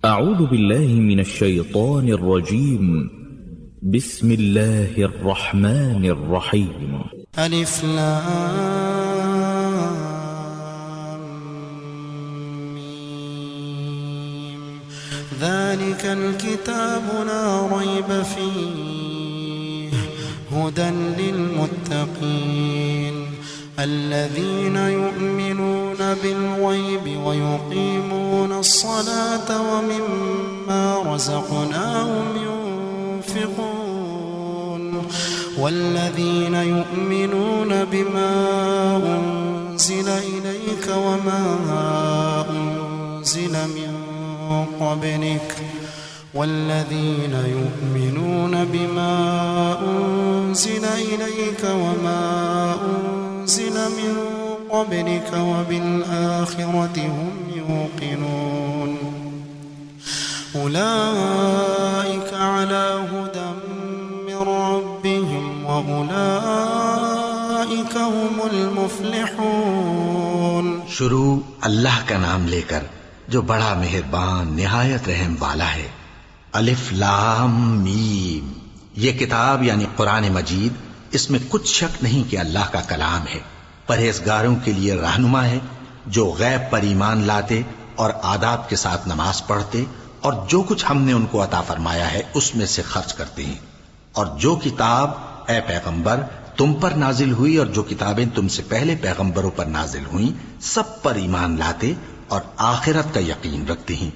أعوذ بالله من الشيطان الرجيم. بسم الله الرحمن الرحيم. ألف لام ميم. ذلك الكتاب لا ريب فيه هدى للمتقين الذين يؤمنون بالغيب ويقيمون الصلاة ومما رزقناهم ينفقون والذين يؤمنون بما أنزل إليك وما أنزل من قبلك والذين يؤمنون بما أنزل إليك وما أنزل من قبلك وبالآخرة هم يوقنون أولئك على هدى من ربهم وأولئك هم المفلحون। शुरू अल्लाह का नाम लेकर जो बड़ा मेहरबान निहायत रहम वाला है। अलिफ लाम मीम। ये किताब यानी कुरान मजीद, इसमें कुछ शक नहीं कि अल्लाह का कलाम है। परहेजगारों के लिए रहनुमा है जो गैब पर ईमान लाते और आदाब के साथ नमाज पढ़ते और जो कुछ हमने उनको अता फरमाया है उसमें से खर्च करते हैं। और जो किताब ए पैगंबर तुम पर नाजिल हुई और जो किताबें तुमसे पहले पैगंबरों पर नाजिल हुई सब पर ईमान लाते और आखिरत का यकीन रखते हैं।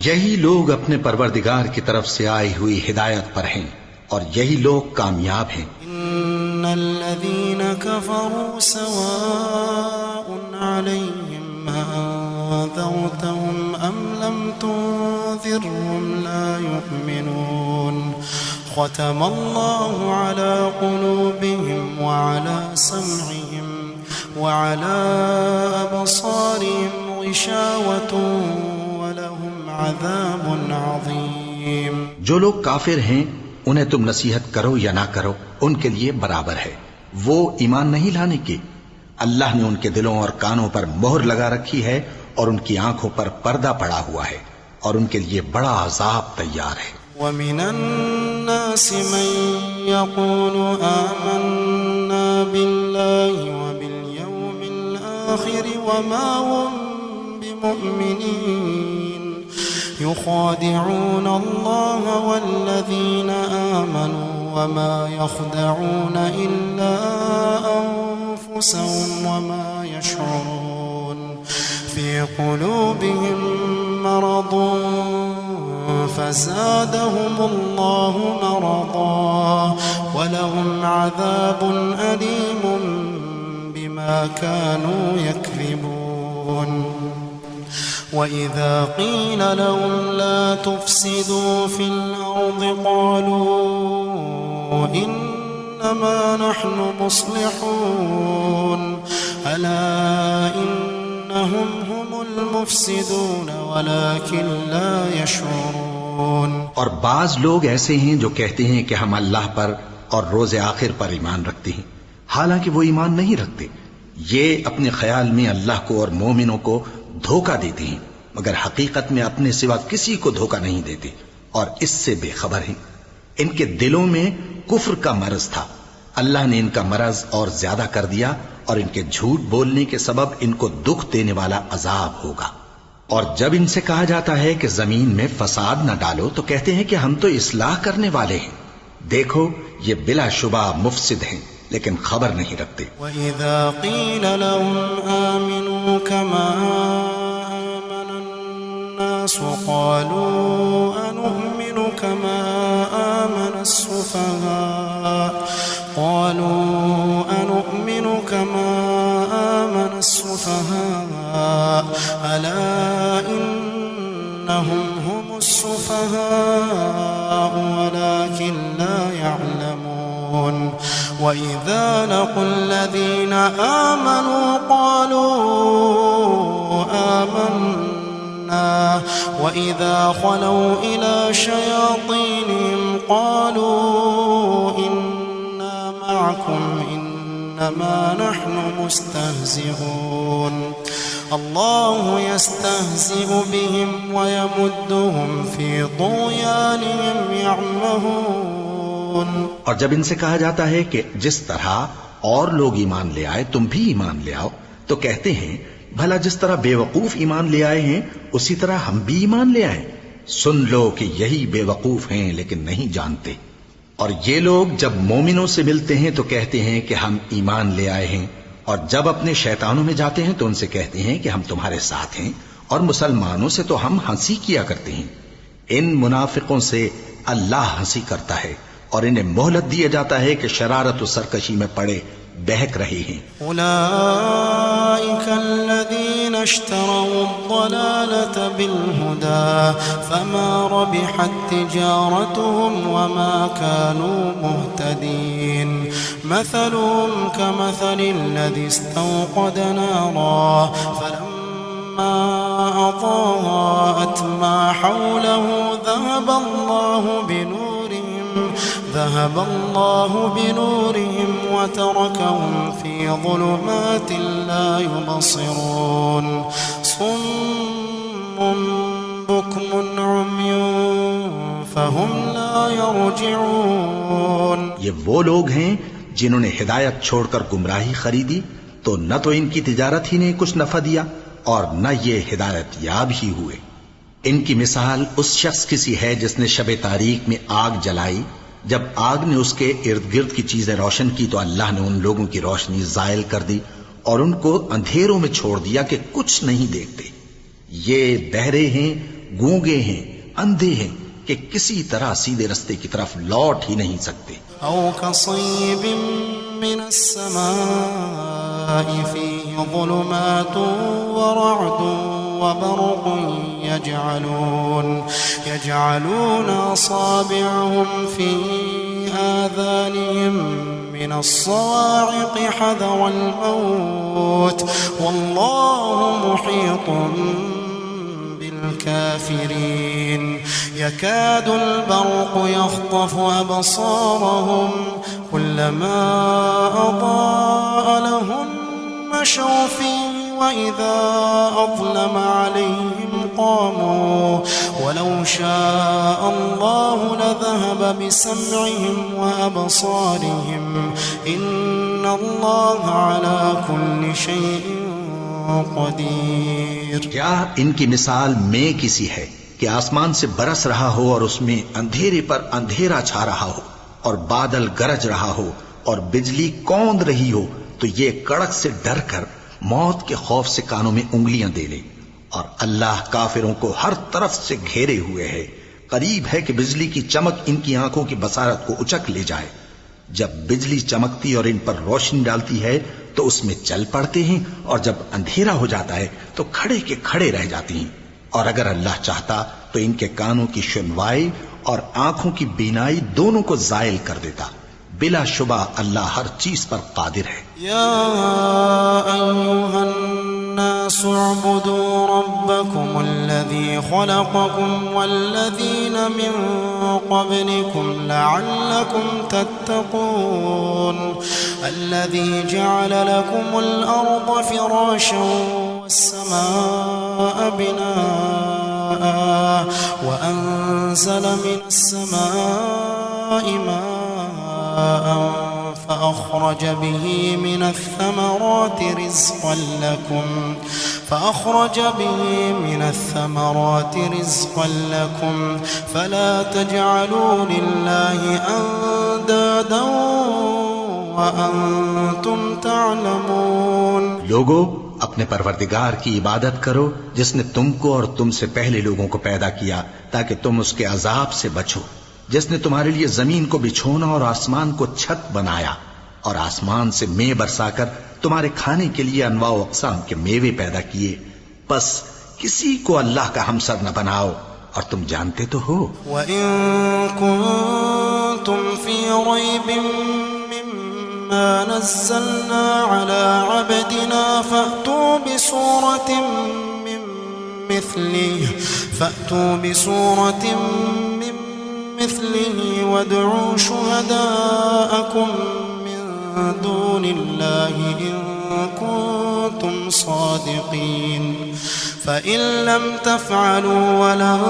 यही लोग अपने परवरदिगार की तरफ से आई हुई हिदायत पर हैं और यही लोग कामयाब हैं। इन्नल्लज़ीन कफ़रू सवाउन अलैहिम अंज़रतहुम अम लम तुंज़िरहुम ला युमिनून ख़तमल्लाहु अला क़ुलूबिहिम व अला समइहिम व अला अबसारिहिम ग़िशावतुन व लहुम अज़ाबुन अज़ीम। जो लोग काफिर हैं उन्हें तुम नसीहत करो या ना करो उनके लिए बराबर है। वो ईमान नहीं लाने के। अल्लाह ने उनके दिलों और कानों पर मोहर लगा रखी है और उनकी आंखों पर पर्दा पड़ा हुआ है और उनके लिए बड़ा अजाब तैयार है। वमिनन नासि मन यक़ूलु आमन्ना बिल्लाहि व बिल यौमिल आखिर व मा हुम बिमुमिनीन युखादिऊन अल्लाह वल्लज़ीन आमनू वमा यख़दऊन इल्ला अन्फुसहुम वमा यशऊरून फ़ी क़ुलूबिहिम मरदुन फ़ज़ादहुमुल्लाहु मरदा वलहुम अज़ाबुन अलीमुन बिमा कानू यक्ज़िबून। وإذا قيل لهم لا تفسدوا في الأرض قالوا إنما نحن مصلحون ألا إنهم هم المفسدون ولكن لا يشعرون। और बाज लोग ऐसे हैं जो कहते हैं कि हम अल्लाह पर और रोज़े आखिर पर ईमान रखते हैं, हालांकि वो ईमान नहीं रखते। ये अपने ख्याल में अल्लाह को और मोमिनों को धोखा देते हैं, मगर हकीकत में अपने सिवा किसी को धोखा नहीं देते और इससे बेखबर हैं। इनके दिलों में कुफ्र का मरज था। अल्लाह ने इनका मरज और ज्यादा कर दिया और इनके झूठ बोलने के सबब इनको दुख देने वाला अजाब होगा। और जब इनसे कहा जाता है कि जमीन में फसाद न डालो तो कहते हैं कि हम तो इस्लाह करने वाले हैं। देखो ये बिलाशुबा मुफसिद हैं लेकिन खबर नहीं रखते। वइज़ा क़ील लहुम आमिनू कमा आमनन्नास क़ालू अनुमिनु कमा आमनस्सुफ़हा क़ालू अनुमिनु कमा आमनस्सुफ़हा अला इन्नहुम हुमुस्सुफ़हा वलाकिन ला यअलमून। وإذا لقوا الذين آمنوا قالوا آمنا وإذا خلوا إلى شياطينهم قالوا إنا معكم إنما نحن مستهزئون अल्लाहु यस्तहज़िउ बिहिम व यमुद्दुहुम फी तुग़यानिहिम यअमहून। और जब इनसे कहा जाता है कि जिस तरह और लोग ईमान ले आए तुम भी ईमान ले आओ, तो कहते हैं भला जिस तरह बेवकूफ ईमान ले आए हैं उसी तरह हम भी ईमान ले आए। सुन लो कि यही बेवकूफ हैं लेकिन नहीं जानते। और ये लोग जब मोमिनों से मिलते हैं तो कहते हैं कि हम ईमान ले आए हैं, और जब अपने शैतानों में जाते हैं तो उनसे कहते हैं कि हम तुम्हारे साथ हैं, और मुसलमानों से तो हम हंसी किया करते हैं। इन मुनाफिकों से अल्लाह हंसी करता है और इन्हें मोहलत दिया जाता है कि शरारत और सरकशी में पड़े बहक रहे हैं। उलाइका अल्लज़ीना इश्तरऊ अद-दलालत बिल-हुदा फमा रबिहत तिजारतुहुम वमा कानू मुहतदीन मसलुहुम कमसलिल लज़ी इस्तवक़द नारा फलम्मा अज़ाअत मा हौलहु ذهب الله بنورهم وتركهم في ظلمات لا يبصرون صم بكم عمي فهم لا يرجعون। ये वो लोग हैं जिन्होंने हिदायत छोड़कर गुमराही खरीदी, तो न तो इनकी तिजारत ही ने कुछ नफा दिया और न ये हिदायत याब ही हुए। इनकी मिसाल उस शख्स की सी है जिसने शबे तारीख में आग जलाई, जब आग ने उसके इर्द गिर्द की चीजें रोशन की तो अल्लाह ने उन लोगों की रोशनी जायल कर दी और उनको अंधेरों में छोड़ दिया कि कुछ नहीं देखते। ये बहरे हैं, गूंगे हैं, अंधे हैं कि किसी तरह सीधे रास्ते की तरफ लौट ही नहीं सकते। औ कसय्यिबिम मिनस समाई फीहि ज़ुलुमातुन व रअदुन व बरक़ुन यजअलून असाबिअहुम फी आज़ानिहिम मिनस सवाइक़ हज़रल मौत वल्लाहु मुहीतुन बिल-काफ़िरीन यकादु al-बरक़ु यख़्तफ़ु अबसारहुम कुल्लमा अज़ाअ लहुम मशौ फ़ीहि وإذا أظلم عليهم قاموا ولو شاء الله لذهب بسمعهم وأبصارهم إن الله على كل شيء قدير। क्या इनकी मिसाल में किसी है कि आसमान से बरस रहा हो और उसमें अंधेरे पर अंधेरा छा रहा हो और बादल गरज रहा हो और बिजली कौंध रही हो, तो ये कड़क से डर कर मौत के खौफ से कानों में उंगलियां दे ले। और अल्लाह काफिरों को हर तरफ से घेरे हुए है। करीब है कि बिजली की चमक इनकी आंखों की बसारत को उचक ले जाए। जब बिजली चमकती और इन पर रोशनी डालती है तो उसमें चल पड़ते हैं, और जब अंधेरा हो जाता है तो खड़े के खड़े रह जाते हैं। और अगर अल्लाह चाहता तो इनके कानों की सुनवाई और आंखों की बीनाई दोनों को जायल कर देता। बिला शुबा अल्लाह हर चीज पर कादिर है। या अय्युहन नासु उअ्बुदू रब्बकुम अल्लज़ी खलक़कुम वल्लज़ीना मिन क़ब्लिकुम लअल्लकुम तत्तक़ून अल्लज़ी जअल लकुमुल अर्द फ़िराशा वस्समाअ बिनाअ व अंज़ल मिनस समाइ माअ فأخرج به من الثمرات رزقا لكم فلا تجعلوا لله أندادا وأنتم تعلمون। लोगो, अपने परवरदिगार की इबादत करो जिसने तुमको और तुमसे पहले लोगों को पैदा किया ताकि तुम उसके अजाब से बचो, जिसने तुम्हारे लिए जमीन को बिछोना और आसमान को छत बनाया और आसमान से मेंह बरसाकर तुम्हारे खाने के लिए अनवाओ अक़साम के मेवे पैदा किए। बस किसी को अल्लाह का हमसर न बनाओ, और तुम जानते तो हो। वइन कुंतुम फी रैबिन मिम्मा नज़्ज़लना अला अब्दिना फ़अतू बिसूरतिन मिस्लिही वद'ू शुहदाअकुम मिन दूनिल्लाहि इन كنتم صادقين فإن لم تفعلوا ولن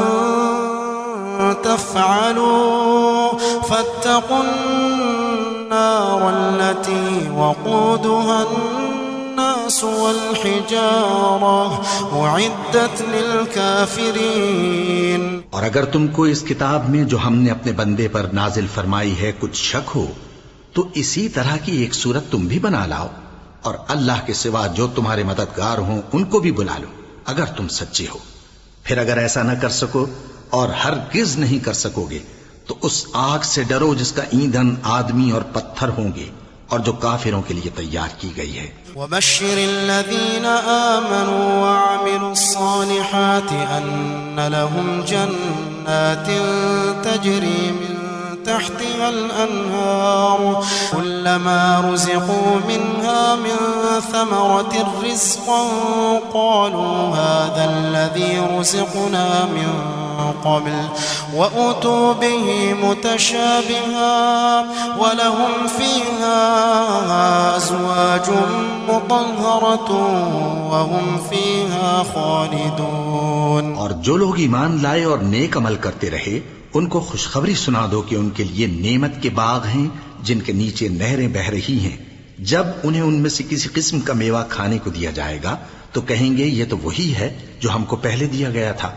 تفعلوا فاتقوا النار التي وقودها الناس والحجارة أعدت للكافرين। और अगर तुमको इस किताब में जो हमने अपने बंदे पर नाजिल फरमाई है कुछ शक हो तो इसी तरह की एक सूरत तुम भी बना लाओ और अल्लाह के सिवा जो तुम्हारे मददगार हों उनको भी बुला लो अगर तुम सच्चे हो। फिर अगर ऐसा न कर सको और हरगिज नहीं कर सकोगे तो उस आग से डरो जिसका ईंधन आदमी और पत्थर होंगे और जो काफिरों के लिए तैयार की गई है। वबश्शिरिल्लज़ीना आमनू वअमिलुस्सालिहाति अन्न लहुम जन्नातिन तजरी मिन تحتها الأنهار كلما رزقوا منها من ثمرة رزقا قالوا هذا الذي رزقنا من قبل وأتوا به متشابها ولهم فيها أزواج مطهرة وهم فيها خالدون। और जो लोग ईमान लाए और नेक अमल करते रहे उनको खुशखबरी सुना दो कि उनके लिए नेमत के बाग हैं जिनके नीचे नहरें बह रही हैं। जब उन्हें उनमें से किसी किस्म का मेवा खाने को दिया जाएगा तो कहेंगे ये तो वही है जो हमको पहले दिया गया था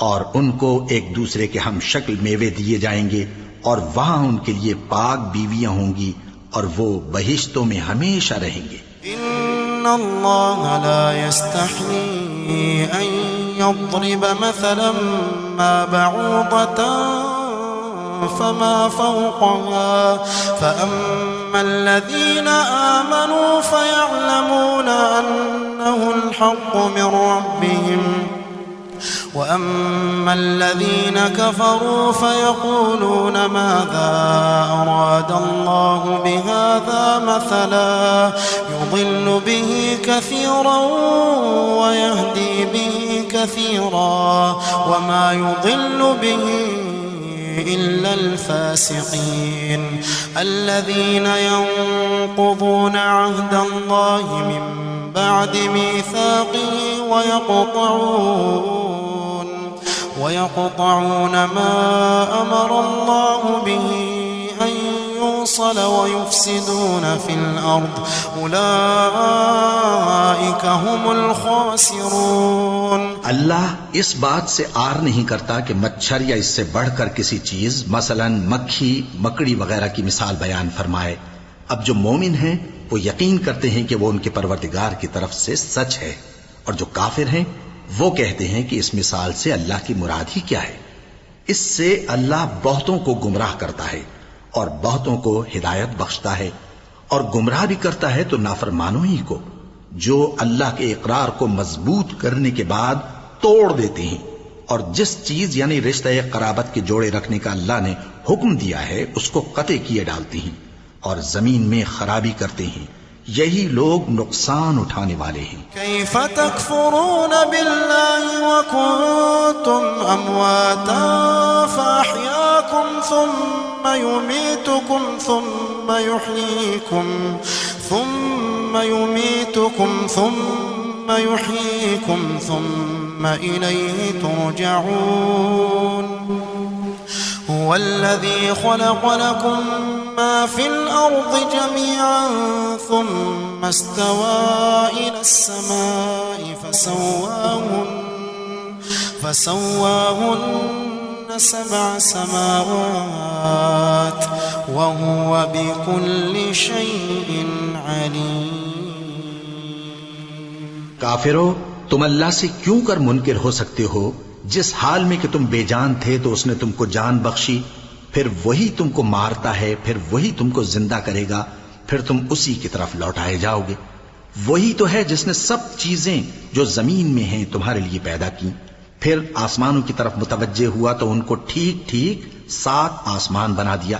और उनको एक दूसरे के हम शक्ल मेवे दिए जाएंगे और वहां उनके लिए पाक बीवियां होंगी और वो बहिश्तों में हमेशा रहेंगे। इन्नल्लाह ला यस्तही अन यضرب مثلا ما بعوضة فما فوقها فأما الذين آمنوا فيعلمون أنه الحق من ربهم وأما الذين كفروا فيقولون ماذا أراد الله بهذا مثلا يضل به كثيرا ويهدي به كثيرا وما يضل به إلا الفاسقين الذين ينقضون عهد الله من بعد ميثاقه ويقطعون ما أمر الله به أن يوصل ويفسدون في الأرض أولئك هم الخاسرون। अल्लाह इस बात से आर नहीं करता कि मच्छर या इससे बढ़कर किसी चीज मसलन मक्खी मकड़ी वगैरह की मिसाल बयान फरमाए। अब जो मोमिन हैं वो यकीन करते हैं कि वो उनके परवरदिगार की तरफ से सच है और जो काफिर हैं वो कहते हैं कि इस मिसाल से अल्लाह की मुराद ही क्या है। इससे अल्लाह बहुतों को गुमराह करता है और बहुतों को हिदायत बख्शता है और गुमराह भी करता है तो नाफरमानों ही को जो अल्लाह के इकरार को मजबूत करने के बाद तोड़ देते हैं और जिस चीज यानी रिश्ते कराबत के जोड़े रखने का अल्लाह ने हुक्म दिया है उसको कते किए डालते हैं और जमीन में खराबी करते हैं। यही लोग नुकसान उठाने वाले हैं। कैफ़ तकफुरून बिल्लाहि व कुंतुम अमवाता फअहयाकुम थुम्मा युमीतुकुम थुम्मा युहयीकुम थुम्मा इलैहि तुरजऊन। هو الذي خلق لكم ما في الأرض جميعا ثم استوى إلى السماء فسواهن 7 سماوات وهو بكل شيء عليم। काफिरो तुम अल्लाह से क्यों कर मुनकिर हो सकते हो जिस हाल में कि तुम बेजान थे तो उसने तुमको जान बख्शी, फिर वही तुमको मारता है, फिर वही तुमको जिंदा करेगा, फिर तुम उसी की तरफ लौटाए जाओगे। वही तो है जिसने सब चीजें जो जमीन में हैं तुम्हारे लिए पैदा की, फिर आसमानों की तरफ मुतवज्जे हुआ तो उनको ठीक ठीक 7 आसमान बना दिया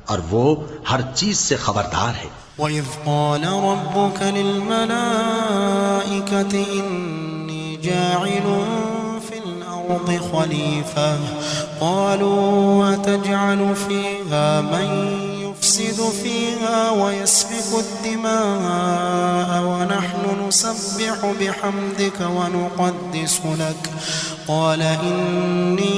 और वो हर चीज से खबरदार है। وَإِذْ قَالَ رَبُّكَ لِلْمَلَائِكَةِ إِنِّي جَاعِلٌ خليفة قالوا أتجعل فيها من يفسد يفسد فيها ويسفك الدماء ونحن نسبح بحمدك ونقدس لك قال إني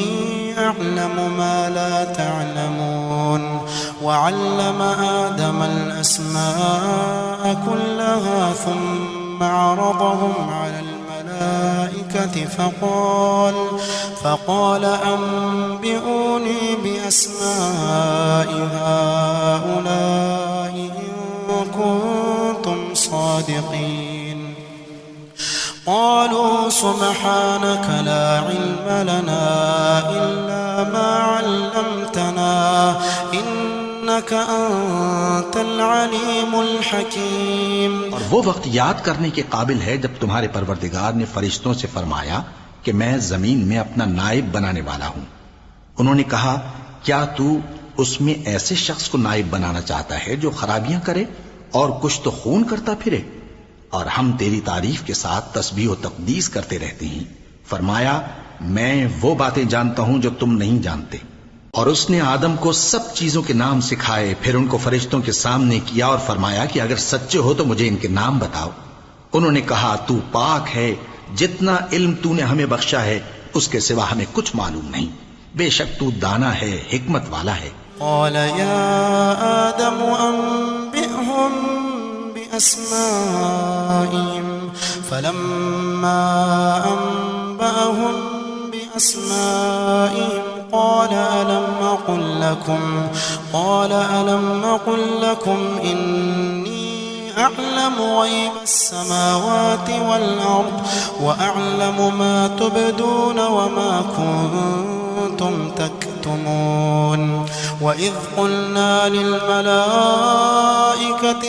أعلم ما لا تعلمون وعلم آدم الأسماء كلها ثم عرضهم على الملائكة فقال أنبئوني بأسماء هؤلاء إن كنتم صادقين قالوا سبحانك لا علم لنا إلا ما علمتنا إنك أنت العليم الحكيم। और वो वक्त याद करने के काबिल है जब तुम्हारे परवरदिगार ने फरिश्तों से फरमाया कि मैं जमीन में अपना नाइब बनाने वाला हूं। उन्होंने कहा, क्या तू उसमें ऐसे शख्स को नाइब बनाना चाहता है जो खराबियां करे और कुछ तो खून करता फिरे? और हम तेरी तारीफ के साथ तस्बीह और तकदीस करते रहते हैं। फरमाया, मैं वो बातें जानता हूं जो तुम नहीं जानते। और उसने आदम को सब चीजों के नाम सिखाए, फिर उनको फरिश्तों के सामने किया और फरमाया कि अगर सच्चे हो तो मुझे इनके नाम बताओ। उन्होंने कहा, तू पाक है, जितना इल्म तूने हमें बख्शा है उसके सिवा हमें कुछ मालूम नहीं, बेशक तू दाना है, हिकमत वाला है। قال يا آدم أنبئهم بأسمائهم فلما أنبأهم بأسمائهم قال ألم أقل لكم إني أعلم غيب السماوات والأرض وأعلم ما تبدون وما كنتم تكتمون وإذ قلنا للملائكة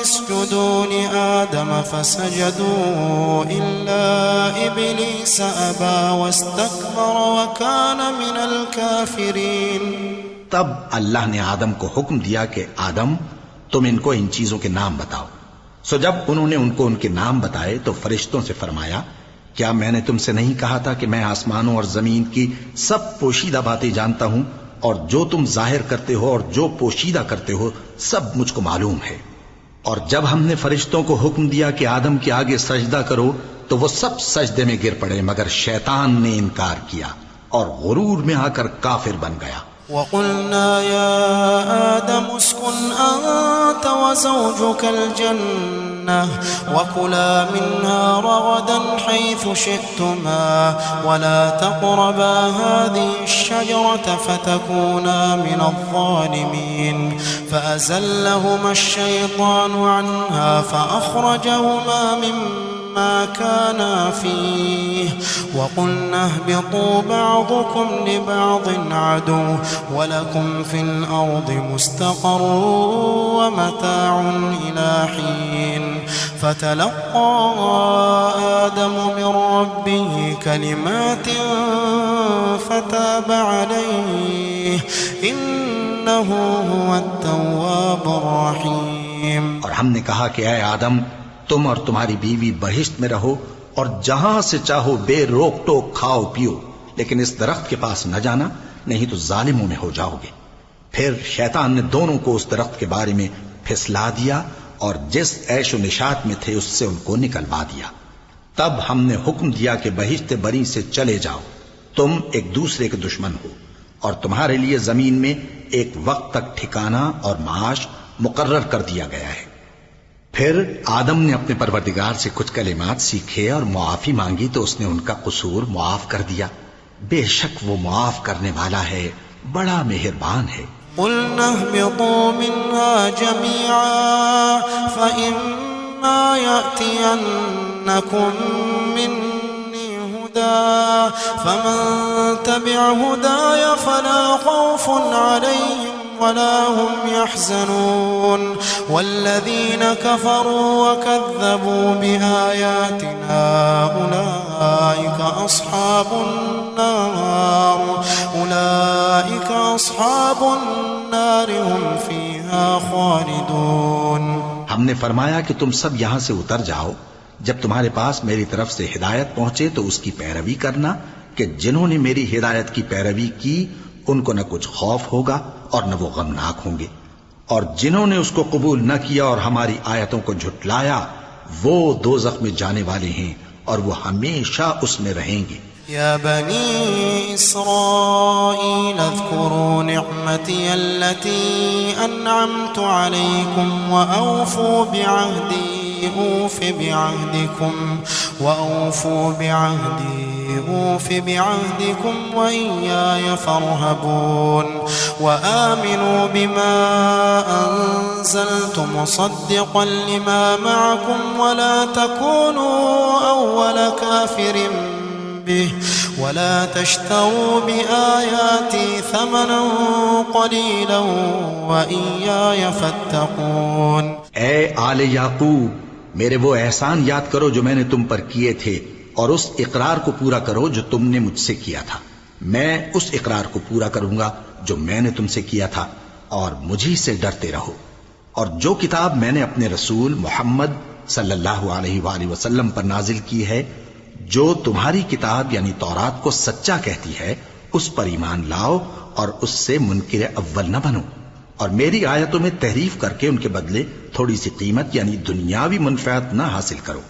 اسجدوا لآدم فسجدوا إلا إبليس أبى واستكبر وكان من الكافرين। तब अल्लाह ने आदम को हुक्म दिया कि आदम, तुम इनको इन चीजों के नाम बताओ। सो जब उन्होंने उनको उनके नाम बताए तो फरिश्तों से फरमाया, क्या मैंने तुमसे नहीं कहा था कि मैं आसमानों और जमीन की सब पोशीदा बातें जानता हूं, और जो तुम जाहिर करते हो और जो पोशीदा करते हो सब मुझको मालूम है। और जब हमने फरिश्तों को हुक्म दिया कि आदम के आगे सजदा करो तो वो सब सजदे में गिर पड़े, मगर शैतान ने इनकार किया और गुरूर में आकर काफिर बन गया। وقلنا يا آدم اسكن أنت وزوجك الجنة وكلا منها رغدا حيث شئتما ولا تقربا هذه الشجرة فتكونا من الظالمين فأزلهما الشيطان عنها فأخرجهما مما كانا فيه وقلنا اهبطوا بعضكم لبعض عدو ولكم في الأرض مستقر ومتاع إلى حين فتلقى آدم من ربه كلمات فتاب عليه إنه هو التواب الرحيم। और हमने कहा कि ऐ आदम, तुम और तुम्हारी बीवी बहिश्त में रहो और जहां से चाहो बेरोक टोक खाओ पियो, लेकिन इस दरख्त के पास न जाना, नहीं तो जालिमों में हो जाओगे। फिर शैतान ने दोनों को उस दरख्त के बारे में फिसला दिया और जिस ऐशो निशात में थे उससे उनको निकलवा दिया। तब हमने हुक्म दिया कि बहिश्त बरी से चले जाओ, तुम एक दूसरे के दुश्मन हो और तुम्हारे लिए जमीन में एक वक्त तक ठिकाना और माश मुकर्रर कर दिया गया है। फिर आदम ने अपने परवरदिगार से कुछ कलिमात सीखे और मुआफी मांगी तो उसने उनका कसूर मुआफ कर दिया। बेशक वो मुआफ करने वाला है, बड़ा मेहरबान है। قُلْنَا اهْبِطُوا مِنْهَا جَمِيعًا فَإِمَّا يَأْتِيَنَّكُمْ مِنِّي هُدًى فَمَنْ تَبِعَ هُدَايَ فَلَا خَوْفٌ عَلَيْهِمْ ولا هم يحزنون والذين كفروا وكذبوا بآياتنا أولئك أصحاب النار هم فيها خالدون। हमने फरमाया कि तुम सब यहां से उतर जाओ, जब तुम्हारे पास मेरी तरफ से हिदायत पहुंचे तो उसकी पैरवी करना कि जिन्होंने मेरी हिदायत की पैरवी की उनको न कुछ खौफ होगा और न वो गमनाक होंगे। और जिन्होंने उसको कबूल न किया और हमारी आयतों को झुटलाया वो दोज़ख में जाने वाले हैं और वो हमेशा उसमें रहेंगे। या बनी इस्राईल अज़्कुरू निअमती अल्लती अन्अमतु अलैकुम व औफू बिअहदी أوف بعهدكم وإياي فارهبون وآمنوا بما أنزلت مصدقا لما معكم ولا تكونوا أول كافر به ولا تشتروا بآياتي ثمنا قليلا وإياي فاتقون। ऐ आले याकूब, मेरे वो एहसान याद करो जो मैंने तुम पर किए थे और उस इकरार को पूरा करो जो तुमने मुझसे किया था। मैं उस इकरार को पूरा करूंगा जो मैंने तुमसे किया था और मुझी से डरते रहो। और जो किताब मैंने अपने रसूल मोहम्मद सल्लल्लाहु अलैहि वसल्लम पर नाजिल की है, जो तुम्हारी किताब यानी तौरात को सच्चा कहती है, उस पर ईमान लाओ और उससे मुनकिर अव्वल न बनो और मेरी आयतों में तहरीफ करके उनके बदले थोड़ी सी कीमत यानी दुनियावी मुनफ़अत न हासिल करो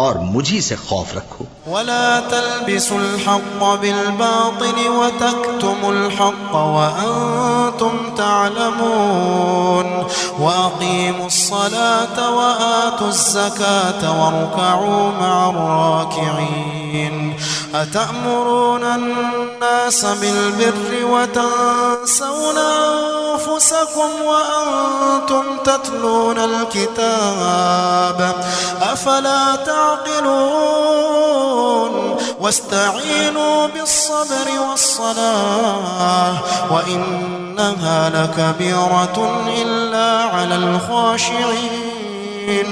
और मुझी से खौफ रखो। वला तल्बिसुल हक़्क़ बिल-बातिल व तक्तुमुल हक़्क़ व अंतुम तअलमून व अक़ीमुस-सलात व आतुज़-ज़कात वरकऊ मअर-राकिईन। अतअमुरून अन्नास बिल-बिर्रि व तंसौना अंफुसकुम व अंतुम तत्लूनल किताब अफला ताक़िलून वस्तईनू बिस्सब्रि वस्सलाह व इन्नहा लकबीरतुन इल्ला अलल ख़ाशिईन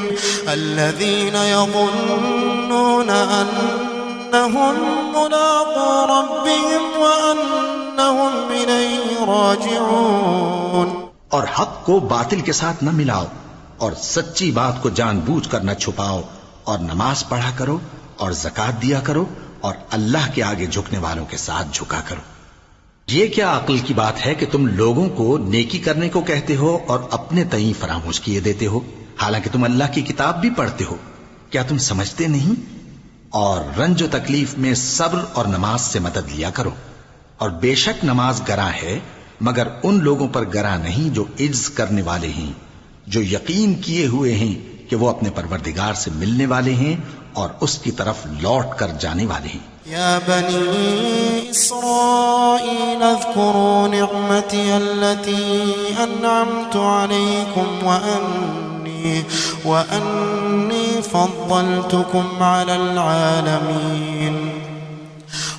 अल्लज़ीना यज़ुन्नूना अन्नहुम मुलाक़ू रब्बिहिम व अन्नहुम इलैहि राजिऊन। और हक को बातिल के साथ न मिलाओ और सच्ची बात को जानबूझकर न छुपाओ और नमाज पढ़ा करो और ज़कात दिया करो और अल्लाह के आगे झुकने वालों के साथ झुका करो। ये क्या अक्ल की बात है कि तुम लोगों को नेकी करने को कहते हो और अपने तईं फरामोश किए देते हो, हालांकि तुम अल्लाह की किताब भी पढ़ते हो। क्या तुम समझते नहीं? और रंज तकलीफ में सब्र और नमाज से मदद लिया करो। और बेशक नमाज गरा है, मगर उन लोगों पर गरा नहीं जो इज्ज करने वाले हैं, जो यकीन किए हुए हैं कि वो अपने परवरदिगार से मिलने वाले हैं और उसकी तरफ लौट कर जाने वाले हैं। या बनी इस्राईल अज़्कुरू निअमती अल्लती अन्अमतु अलैकुम व अन्नी फ़द्दलतुकुम अलल आलमीन।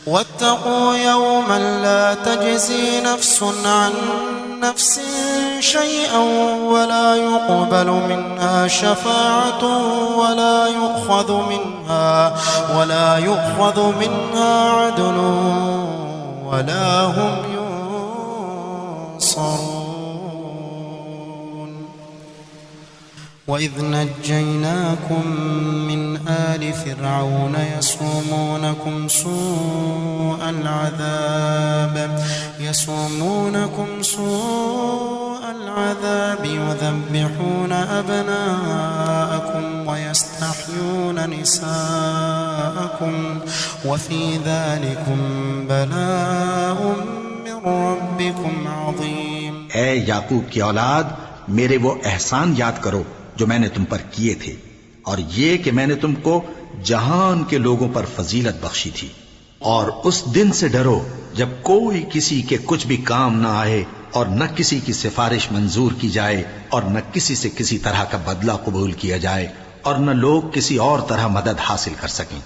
वत्तक़ू यौमन ला तजज़ी नफ्सुन अन नफ्सिन शैअन वला युक़बलु मिन्हा शफ़ाअतुन वला युख़ज़ु मिन्हा अदलुन वला हुम युनصرون। وإذ نجيناكم من آل فرعون يسومونكم سوء العذاب يذبحون أبناءكم ويستحيون نساءكم وفي ذلكم بلاء من ربكم عظيم। ऐ याकूब की औलाद, मेरे वो एहसान याद करो जो मैंने तुम पर किए थे और ये कि मैंने तुमको जहान के लोगों पर फजीलत बख्शी थी। और उस दिन से डरो जब कोई किसी के कुछ भी काम न आए और न किसी की सिफारिश मंजूर की जाए और न किसी से किसी तरह का बदला कबूल किया जाए और न लोग किसी और तरह मदद हासिल कर सकें।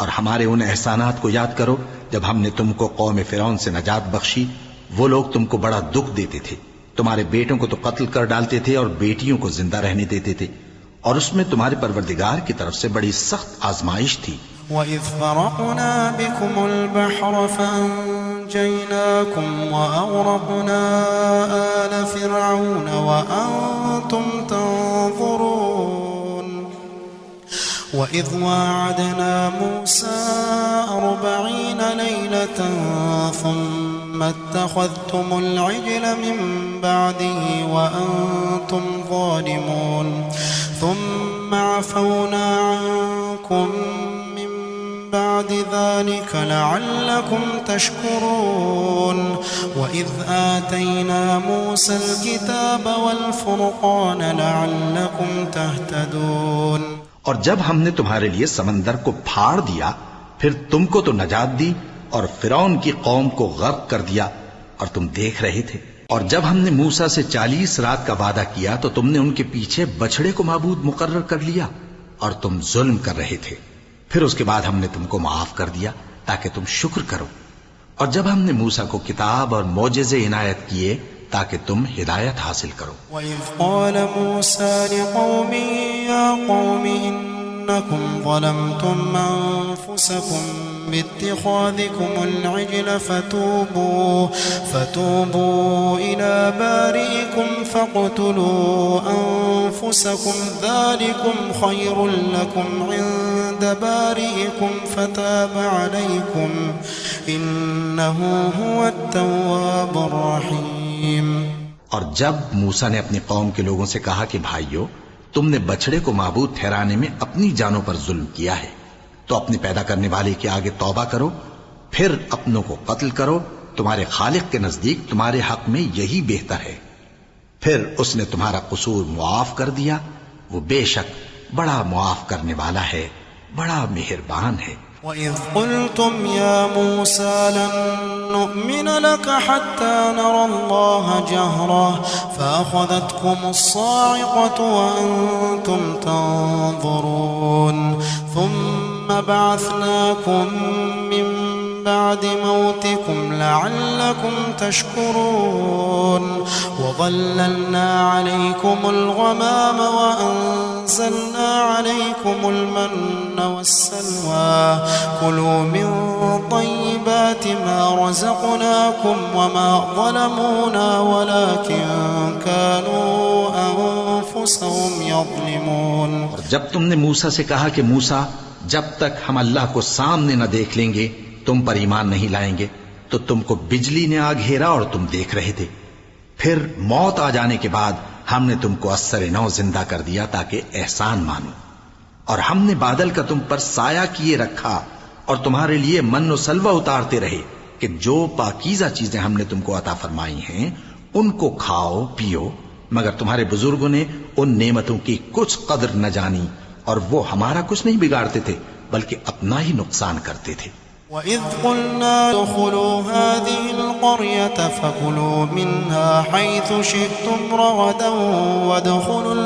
और हमारे उन एहसानात को याद करो जब हमने तुमको कौम फिरौन से नजात बख्शी। वो लोग तुमको बड़ा दुख देते थे, तुम्हारे बेटों को तो कत्ल कर डालते थे और बेटियों को जिंदा रहने देते थे, और उसमें तुम्हारे परवरदिगार की तरफ से बड़ी सख्त आजमाइश थी। وَإِذْ فَرَقْنَا بِكُمُ الْبَحْرَ فَأَنْجَيْنَاكُمْ وَأَغْرَقْنَا آلَ فِرْعَوْنَ وَأَنْتُمْ تَنْظُرُونَ وَإِذْ وَاعَدْنَا مُوسَى 40 لَيْلَةً ثُمَّ ثم اتخذتم العجل من بعده وأنتم ظالمون ثم عفونا عنكم من بعد ذلك لعلكم تشكرون وإذ آتينا موسى الكتاب والفرقان لعلكم تهتدون। और जब हमने तुम्हारे लिए समंदर को फाड़ दिया, फिर तुमको तो नजात दी और फिरौन की कौम को गर्क कर दिया और तुम देख रहे थे। और जब हमने मूसा से 40 रात का वादा किया तो तुमने उनके पीछे बछड़े को माबूद मुकर्रर कर लिया और तुम जुल्म कर रहे थे। फिर उसके बाद हमने तुमको माफ कर दिया ताकि तुम शुक्र करो। और जब हमने मूसा को किताब और मोजेज़े इनायत किए ताकि तुम हिदायत हासिल करो। वइज़ क़ाल मूसा लिक़ौमिही या क़ौमि इन्नकुम ज़लमतुम अन्फुसकुम बित्तिख़ाज़िकुमुल इज्ल फ़तूबू इला बारिइकुम फ़क़्तुलू अन्फुसकुम ज़ालिकुम ख़ैरुल लकुम इन्द बारिइकुम फ़ताब अलैकुम इन्नहु हुवत तव्वाबुर रहीम। और जब मूसा ने अपनी कौम के लोगों से कहा कि भाइयों, तुमने बछड़े को माबूद ठहराने में अपनी जानों पर जुल्म किया है, तो अपने पैदा करने वाले के आगे तौबा करो, फिर अपनों को कत्ल करो। तुम्हारे खालिक के नजदीक तुम्हारे हक में यही बेहतर है। फिर उसने तुम्हारा कसूर मुआफ कर दिया। वो बेशक बड़ा मुआफ करने वाला है, बड़ा मेहरबान है। وإذ قلتم يا موسى لن نؤمن لك حتى نرى الله جهرة فأخذتكم الصاعقة وأنتم تنظرون ثم بعثناكم من بعد موتكم لعلكم تشكرون وظللنا عليكم الغمام وأنزلنا عليكم المن والسلوى كلوا من طيبات ما رزقناكم وما ظلمونا ولكن كانوا أنفسهم يظلمون। और जब तुमने मूसा से कहा कि मूसा, जब तक हम अल्लाह को सामने न देख लेंगे तुम पर ईमान नहीं लाएंगे, तो तुमको बिजली ने आ घेरा और तुम देख रहे थे। फिर मौत आ जाने के बाद हमने तुमको अस्सर नौ जिंदा कर दिया ताकि एहसान मानो। और हमने बादल का तुम पर साया किए रखा और तुम्हारे लिए मन और सलवा उतारते रहे कि जो पाकीज़ा चीजें हमने तुमको अता फरमाई हैं उनको खाओ पियो, मगर तुम्हारे बुजुर्गों ने उन नेमतों की कुछ कदर न जानी और वो हमारा कुछ नहीं बिगाड़ते थे बल्कि अपना ही नुकसान करते थे। وَإِذْ قُلْنَا ادْخُلُوا هَٰذِهِ الْقَرْيَةَ فَكُلُوا مِنْهَا حَيْثُ شِئْتُمْ رَغَدًا وَادْخُلُوا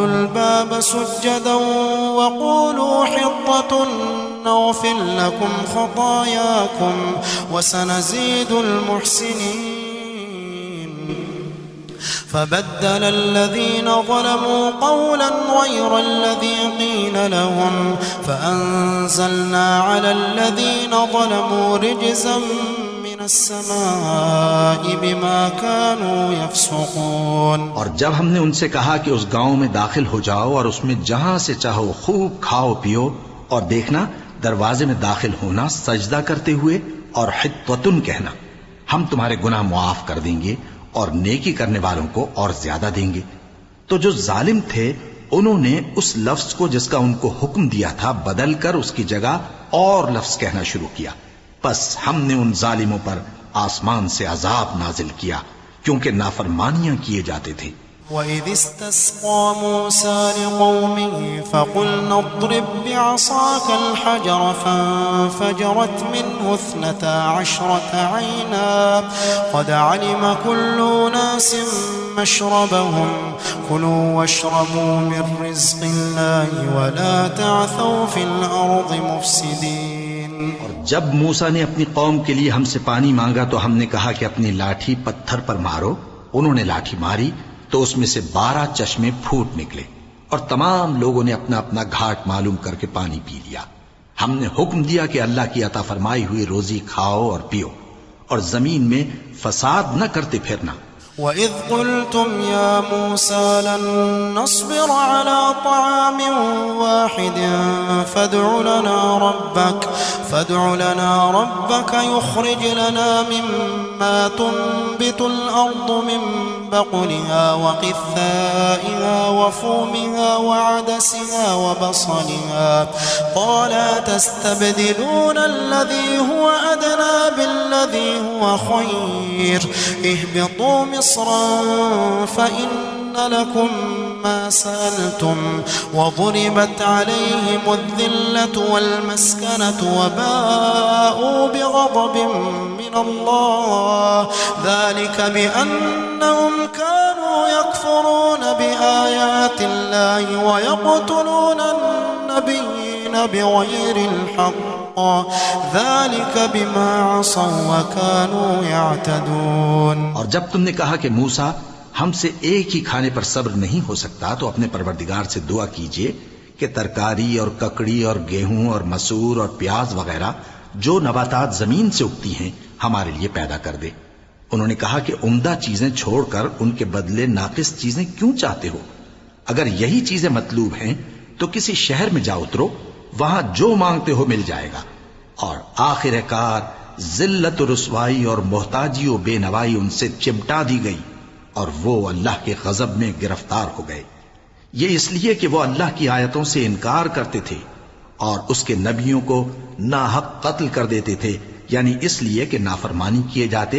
الْبَابَ سُجَّدًا وَقُولُوا حِطَّةٌ نَغْفِرْ لَكُمْ خَطَايَاكُمْ وَسَنَزِيدُ الْمُحْسِنِينَ فبدل الذين ظلموا قولا غير الذي قيل لهم فأنزلنا على الذين ظلموا رجزا من السماء بما كانوا يفسقون। और जब हमने उनसे कहा कि उस गांव में दाखिल हो जाओ और उसमें जहां से चाहो खूब खाओ पियो और देखना दरवाजे में दाखिल होना सजदा करते हुए और हित्वतुन कहना, हम तुम्हारे गुनाह मुआफ कर देंगे और नेकी करने वालों को और ज्यादा देंगे। तो जो जालिम थे उन्होंने उस लफ्ज को जिसका उनको हुक्म दिया था बदल कर उसकी जगह और लफ्ज कहना शुरू किया। बस हमने उन जालिमों पर आसमान से अजाब नाजिल किया क्योंकि नाफरमानियां किए जाते थे। وَإِذِ اسْتَسْقَىٰ مُوسَىٰ لِقَوْمِهِ فَقُلْنَا اضْرِب بِّعَصَاكَ الْحَجَرَ فَانفَجَرَتْ مِنْهُ 12 عَيْنًا قَدْ عَلِمَ كُلُّ أُنَاسٍ مَّشْرَبَهُمْ كُلُوا وَاشْرَبُوا مِن رِّزْقِ اللَّهِ وَلَا تَعْثَوْا فِي الْأَرْضِ مُفْسِدِينَ। और जब मूसा ने अपनी कौम के लिए हमसे पानी मांगा तो हमने कहा कि अपनी लाठी पत्थर पर मारो। उन्होंने लाठी मारी तो उसमें से 12 चश्मे फूट निकले और तमाम लोगों ने अपना अपना घाट मालूम करके पानी पी लिया। हमने हुक्म दिया कि अल्लाह की अता फरमाई हुई रोजी खाओ और पियो और जमीन में फसाद न करते फिरना। وإذ قلتم يا موسى لن نصبر على طعام واحد فادع لنا ربك يخرج لنا مما تنبت الأرض من بقلها وقثائها وفومها وعدسها وبصلها قال تستبدلون الذي هو أدنى بالذي هو خير اهبطوا مصرا فإن لكم ما سألتم وضربت عليهم الذلة والمسكنة وباءوا بغضب من الله ذلك بأنهم كانوا يكفرون بآيات الله ويقتلون النبيين بغير الحق ذلك بما عصوا وكانوا يعتدون। और जब तुमने कहा कि मूसा हमसे एक ही खाने पर सब्र नहीं हो सकता तो अपने परवरदिगार से दुआ कीजिए कि तरकारी और ककड़ी और गेहूं और मसूर और प्याज वगैरह जो नबातात जमीन से उगती हैं हमारे लिए पैदा कर दे। उन्होंने कहा कि उम्दा चीजें छोड़कर उनके बदले नाकिस चीजें क्यों चाहते हो? अगर यही चीजें मतलूब हैं तो किसी शहर में जा उतरो, वहां जो मांगते हो मिल जाएगा। और आखिरकार जिल्लत रुसवाई और मोहताजी और बेनवाई उनसे चिमटा दी गई और वो अल्लाह के गजब में गिरफ्तार हो गए। ये इसलिए कि वो अल्लाह की आयतों से इनकार करते थे और उसके नबियों को नाहक कत्ल कर देते थे, यानी इसलिए कि नाफरमानी किए जाते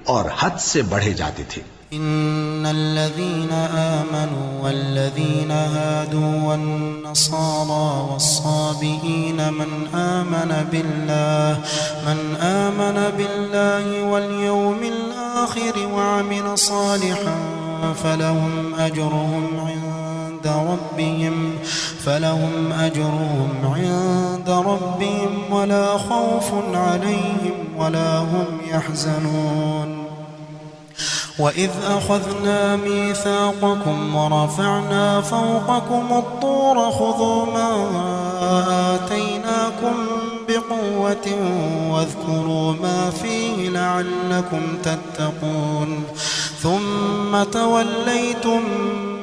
और हद से बढ़े जाते थे। इन्नल्लज़ीन आमनू वल्लज़ीन हादू वन्नसारा वस्साबीन मन आमन बिल्लाहि वल यौमिल आखिर वअमिल सालिहन फलहुम अजरुहुम عند ربهم ولا خوف عليهم ولا هم يحزنون وإذ أخذنا ميثاقكم ورفعنا فوقكم الطور خذوا ما آتيناكم بقوة واذكروا ما فيه لعلكم تتقون ثم توليتم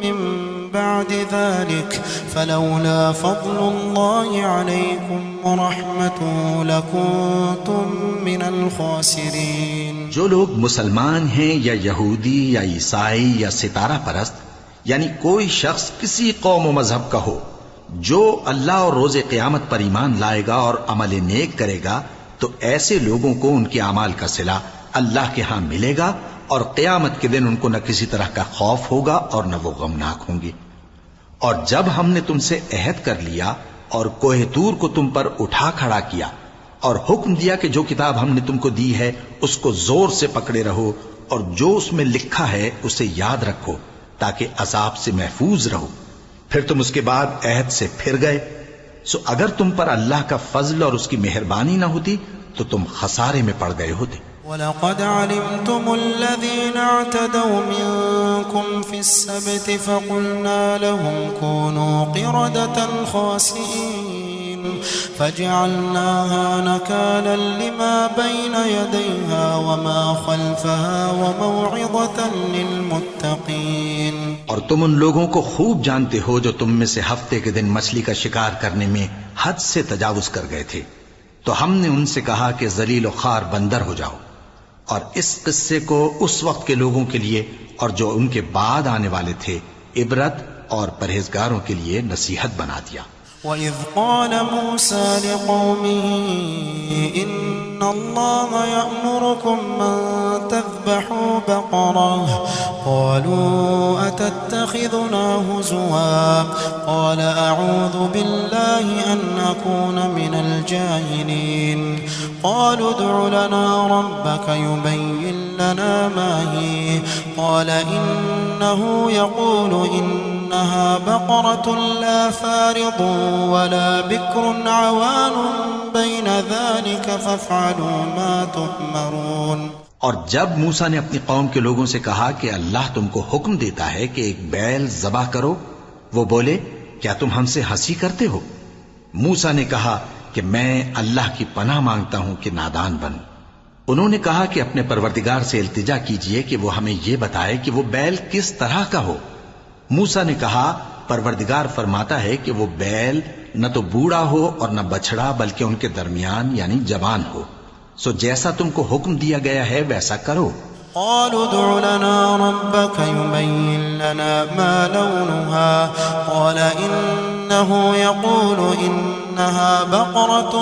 من بعد ذلك فلولا فضل الله عليكم ورحمته لكنتم من الخاسرين। जो लोग मुसलमान हैं या यहूदी या ईसाई या सितारा परस्त, यानी कोई शख्स किसी कौम व मजहब का हो, जो अल्लाह और रोजे क़यामत पर ईमान लाएगा और अमल नेक करेगा, तो ऐसे लोगों को उनके अमाल का सिला अल्लाह के यहां मिलेगा और क़यामत के दिन उनको न किसी तरह का खौफ होगा और न वो गमनाक होंगे। और जब हमने तुमसे अहद कर लिया और कोहे तूर को तुम पर उठा खड़ा किया और हुक्म दिया कि जो किताब हमने तुमको दी है उसको जोर से पकड़े रहो और जो उसमें लिखा है उसे याद रखो ताकि अजाब से महफूज रहो, फिर तुम उसके बाद अहद से फिर गए, सो अगर तुम पर अल्लाह का फजल और उसकी मेहरबानी ना होती तो तुम खसारे में पड़ गए होते। वलक़द अलिमतुम अल्लज़ीना अ'तदौ मिनकुम फिस्सब्त फ़क़ुलना लहुम कूनू क़िरदतन ख़ासिईन फ़जअलनाहा नकालन लिमा बैन यदैहा वमा ख़ल्फ़हा वमौइज़तन लिलमुत्तक़ीन। और तुम उन लोगों को खूब जानते हो जो तुम में से हफ्ते के दिन मछली का शिकार करने में हद से तजावुज कर गए थे, तो हमने उनसे कहा कि जलील ख़ार बंदर हो जाओ, और इस किस्से को उस वक्त के लोगों के लिए और जो उनके बाद आने वाले थे इबरत और परहेजगारों के लिए नसीहत बना दिया। वइज़ क़ाल मूसा लिक़ौमिही इन्नल्लाहा यअमुरुकुम अन तज़बहू बक़रह क़ालू अतत्तख़िज़ुना हुज़ुवा क़ाल अऊज़ु बिल्लाहि अन अकून मिनल जाहिलीन क़ालू उद्उ लना रब्बक युबय्यिन लना मा हिय क़ाल इन्नहु यक़ूलु इन्नहा बक़रतुन ला फ़ारिदुन वला बिक्रुन अवान बैन ज़ालिक फ़फ़अलू मा तुअमरून। और जब मूसा ने अपनी कौम के लोगों से कहा कि अल्लाह तुमको हुक्म देता है कि एक बैल ज़बह करो, वो बोले क्या तुम हमसे हंसी करते हो? मूसा ने कहा कि मैं अल्लाह की पनाह मांगता हूं कि नादान बनूं। उन्होंने कहा कि अपने परवरदिगार से इल्तिजा कीजिए कि वो हमें ये बताए कि वो बैल किस तरह का हो। मूसा ने कहा, परवरदिगार फरमाता है कि वो बैल न तो बूढ़ा हो और न बछड़ा, बल्कि उनके दरमियान यानी जवान हो। सो जैसा तुमको हुक्म दिया गया है वैसा करो। قالوا ادع لنا ربك يبين لنا ما لونها قال إنه يقول إنها بقرة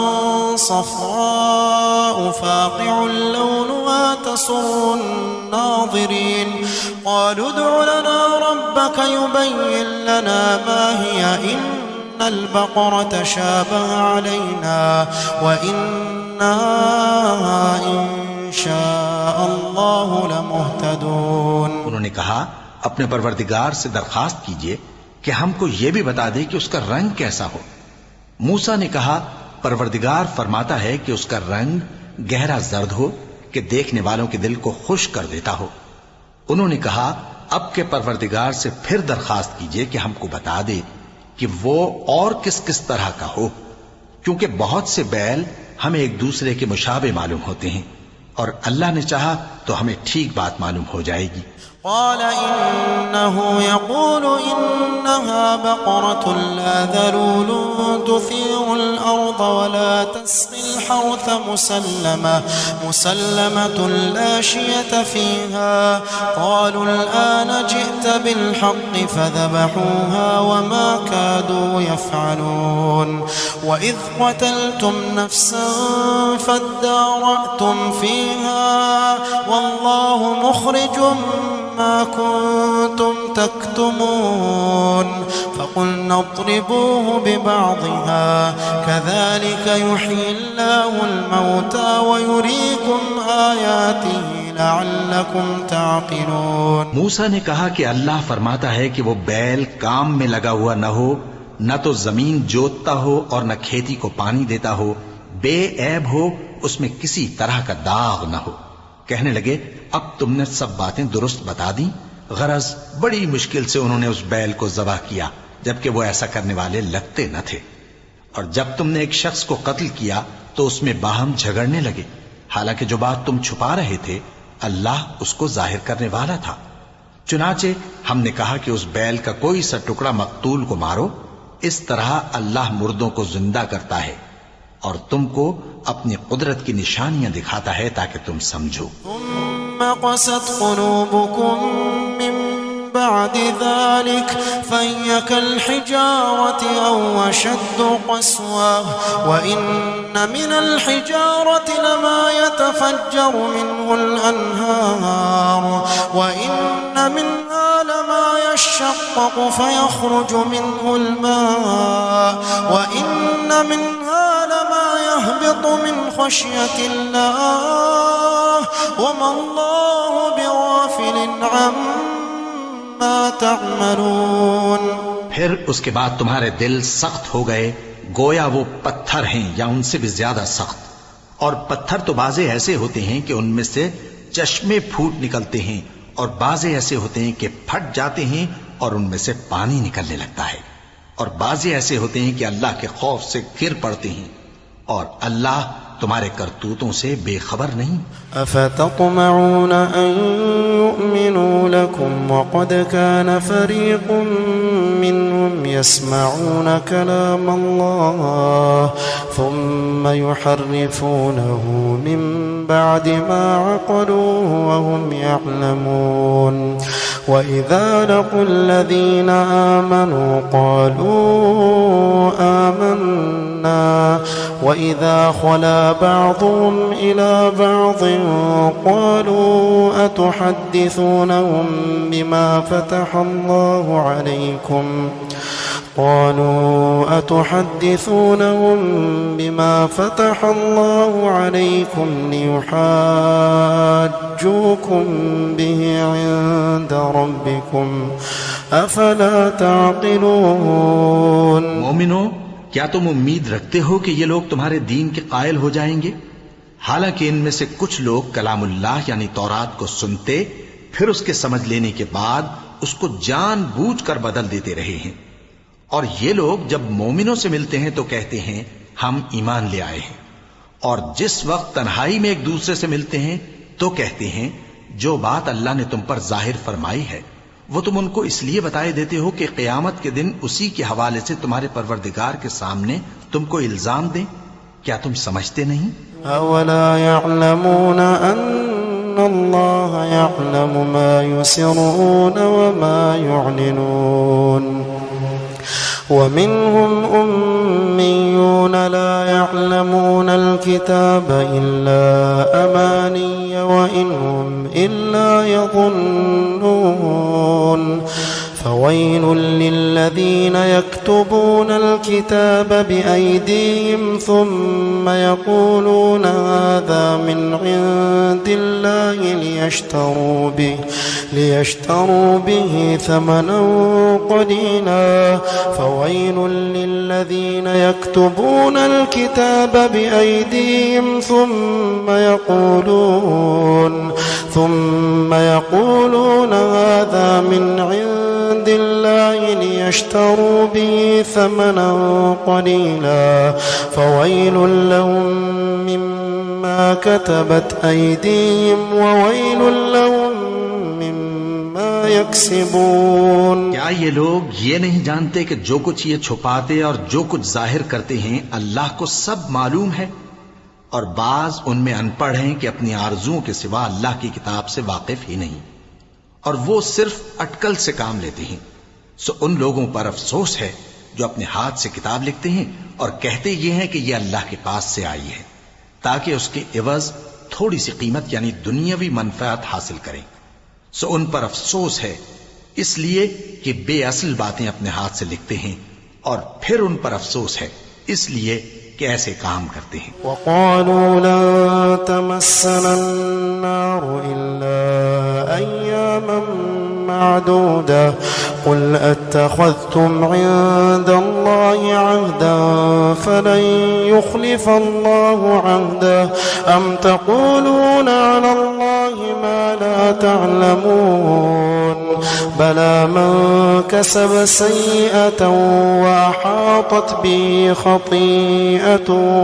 صفراء فاقع لونها تسر الناظرين قالوا ادع لنا ربك يبين لنا ما هي إن البقرة شابه علينا وإنا उन्होंने कहा, अपने परवरदिगार से दरखास्त कीजिए कि हमको यह भी बता दे कि उसका रंग कैसा हो। मूसा ने कहा, परवरदिगार फरमाता है कि उसका रंग गहरा जर्द हो कि देखने वालों के दिल को खुश कर देता हो। उन्होंने कहा, अब के परवरदिगार से फिर दरखास्त कीजिए कि हमको बता दे कि वो और किस किस तरह का हो, क्योंकि बहुत से बैल हमें एक दूसरे के मुशाबे मालूम होते हैं और अल्लाह ने चाहा तो हमें ठीक बात मालूम हो जाएगी। قال إنه يقول إنها بقرة لا ذلول تثير الأرض ولا تسقي الحرث مسلمة لا شية فيها قالوا الآن جئت بالحق فذبحوها وما كادوا يفعلون وإذ قتلتم نفسا فادارأتم فيها والله مخرج ما كنتم تكتمون فقلنا اضربوه ببعضها كذلك يحيي الله الموتى ويريكم آياته लअल्लकुम ताक़िलून। मूसा ने कहा कि अल्लाह फरमाता है कि वो बैल काम में लगा हुआ न हो, न तो जमीन जोतता हो और न खेती को पानी देता हो, बेऐब हो, उसमें किसी तरह का दाग न हो। कहने लगे, अब तुमने सब बातें दुरुस्त बता दी। गरज बड़ी मुश्किल से उन्होंने उस बैल को ज़बह किया, जबकि वो ऐसा करने वाले लगते न थे। और जब तुमने एक शख्स को कत्ल किया तो उसमें बाहम झगड़ने लगे, हालांकि जो बात तुम छुपा रहे थे अल्लाह उसको जाहिर करने वाला था। चुनाचे हमने कहा कि उस बैल का कोई सा टुकड़ा मकतूल को मारो। इस तरह अल्लाह मुर्दों को जिंदा करता है और तुमको अपनी कुदरत की निशानियां दिखाता है ताकि तुम समझो। بعد ذلك فهي كالحجارة أو أشد قسوة وإن من الحجارة لما يتفجر منه الأنهار وإن منها لما يشقق فيخرج منه الماء وإن منها لما يهبط من خشية الله وما الله بغافل عما फिर उसके बाद तुम्हारे दिल सख्त हो गए, गोया वो पत्थर हैं या उनसे भी ज्यादा सख्त। और पत्थर तो बाजे ऐसे होते हैं कि उनमें से चश्मे फूट निकलते हैं और बाजे ऐसे होते हैं कि फट जाते हैं और उनमें से पानी निकलने लगता है, और बाजे ऐसे होते हैं कि अल्लाह के खौफ से गिर पड़ते हैं और अल्लाह तुम्हारे करतूतों से बेखबर नहीं। अफततमऊन अन युमिनू लकुम वक़द कान फरीक़ुम मिनहुम यस्मऊन कलाम अल्लाह थुम्मा युहर्रिफूनहु मिन बअदि मा अक़लूहु वहुम यअलमून वइज़ा लक़ुल्लज़ीना आमनू क़ालू आमन्ना वइज़ा ख़ला بعضهم إلى بعض قالوا أتحدثونهم بما فتح الله عليكم ليحاجوكم به عند ربكم أفلا تعقلون। मोमिनो, क्या तुम उम्मीद रखते हो कि ये लोग तुम्हारे दीन के कायल हो जाएंगे? हालांकि इनमें से कुछ लोग कलामुल्लाह यानी तौरात को सुनते, फिर उसके समझ लेने के बाद उसको जानबूझकर बदल देते रहे हैं। और ये लोग जब मोमिनों से मिलते हैं तो कहते हैं हम ईमान ले आए हैं, और जिस वक्त तन्हाई में एक दूसरे से मिलते हैं तो कहते हैं जो बात अल्लाह ने तुम पर जाहिर फरमाई है वो तुम उनको इसलिए बताए देते हो कि क़यामत के दिन उसी के हवाले से तुम्हारे परवरदिगार के सामने तुमको इल्जाम दें। क्या तुम समझते नहीं? अवला यअलमून अन्नल्लाह यअलमु मा युसिरून व मा युअलिनून वमिनहुम उम्मियून ला यअलमूनल किताब इल्ला अमानिय व इनहुम इल्ला यज़ुन्नून فويل للذين يكتبون الكتاب بأيديهم ثم يقولون هذا من عند الله ليشتروا به ثمنا قليلا فويل للذين يكتبون الكتاب بأيديهم ثم يقولون هذا من عند الله ليشتروا به ثمنا قليلا فويل لهم مما كتبت أيديهم وويل لهم مما يكسبون। क्या ये लोग ये नहीं जानते कि जो कुछ ये छुपाते और जो कुछ जाहिर करते हैं अल्लाह को सब मालूम है? और बाज उनमें अनपढ़ हैं कि अपनी आरजुओं के सिवा अल्लाह की किताब से वाकिफ ही नहीं और वो सिर्फ अटकल से काम लेते हैं। सो उन लोगों पर अफसोस है जो अपने हाथ से किताब लिखते हैं और कहते ये हैं कि ये अल्लाह के पास से आई है ताकि उसके एवज थोड़ी सी कीमत यानी दुनियावी मनफात हासिल करें। सो उन पर अफसोस है इसलिए कि बेअसल बातें अपने हाथ से लिखते हैं और फिर उन पर अफसोस है इसलिए कि ऐसे काम करते हैं। वक़ालू लन तमस्सना अन्नार इल्ला अय्यामन मअदूदा क़ुल अत्तख़ज़्तुम इंदल्लाहि अहदन फ़लन युख़्लिफ़ल्लाहु अहदहु अम तक़ूलूना अलल्लाहि मा ला तअलमून बला मन कसब सय्यअतन व अहातत बिही ख़तीअतुहु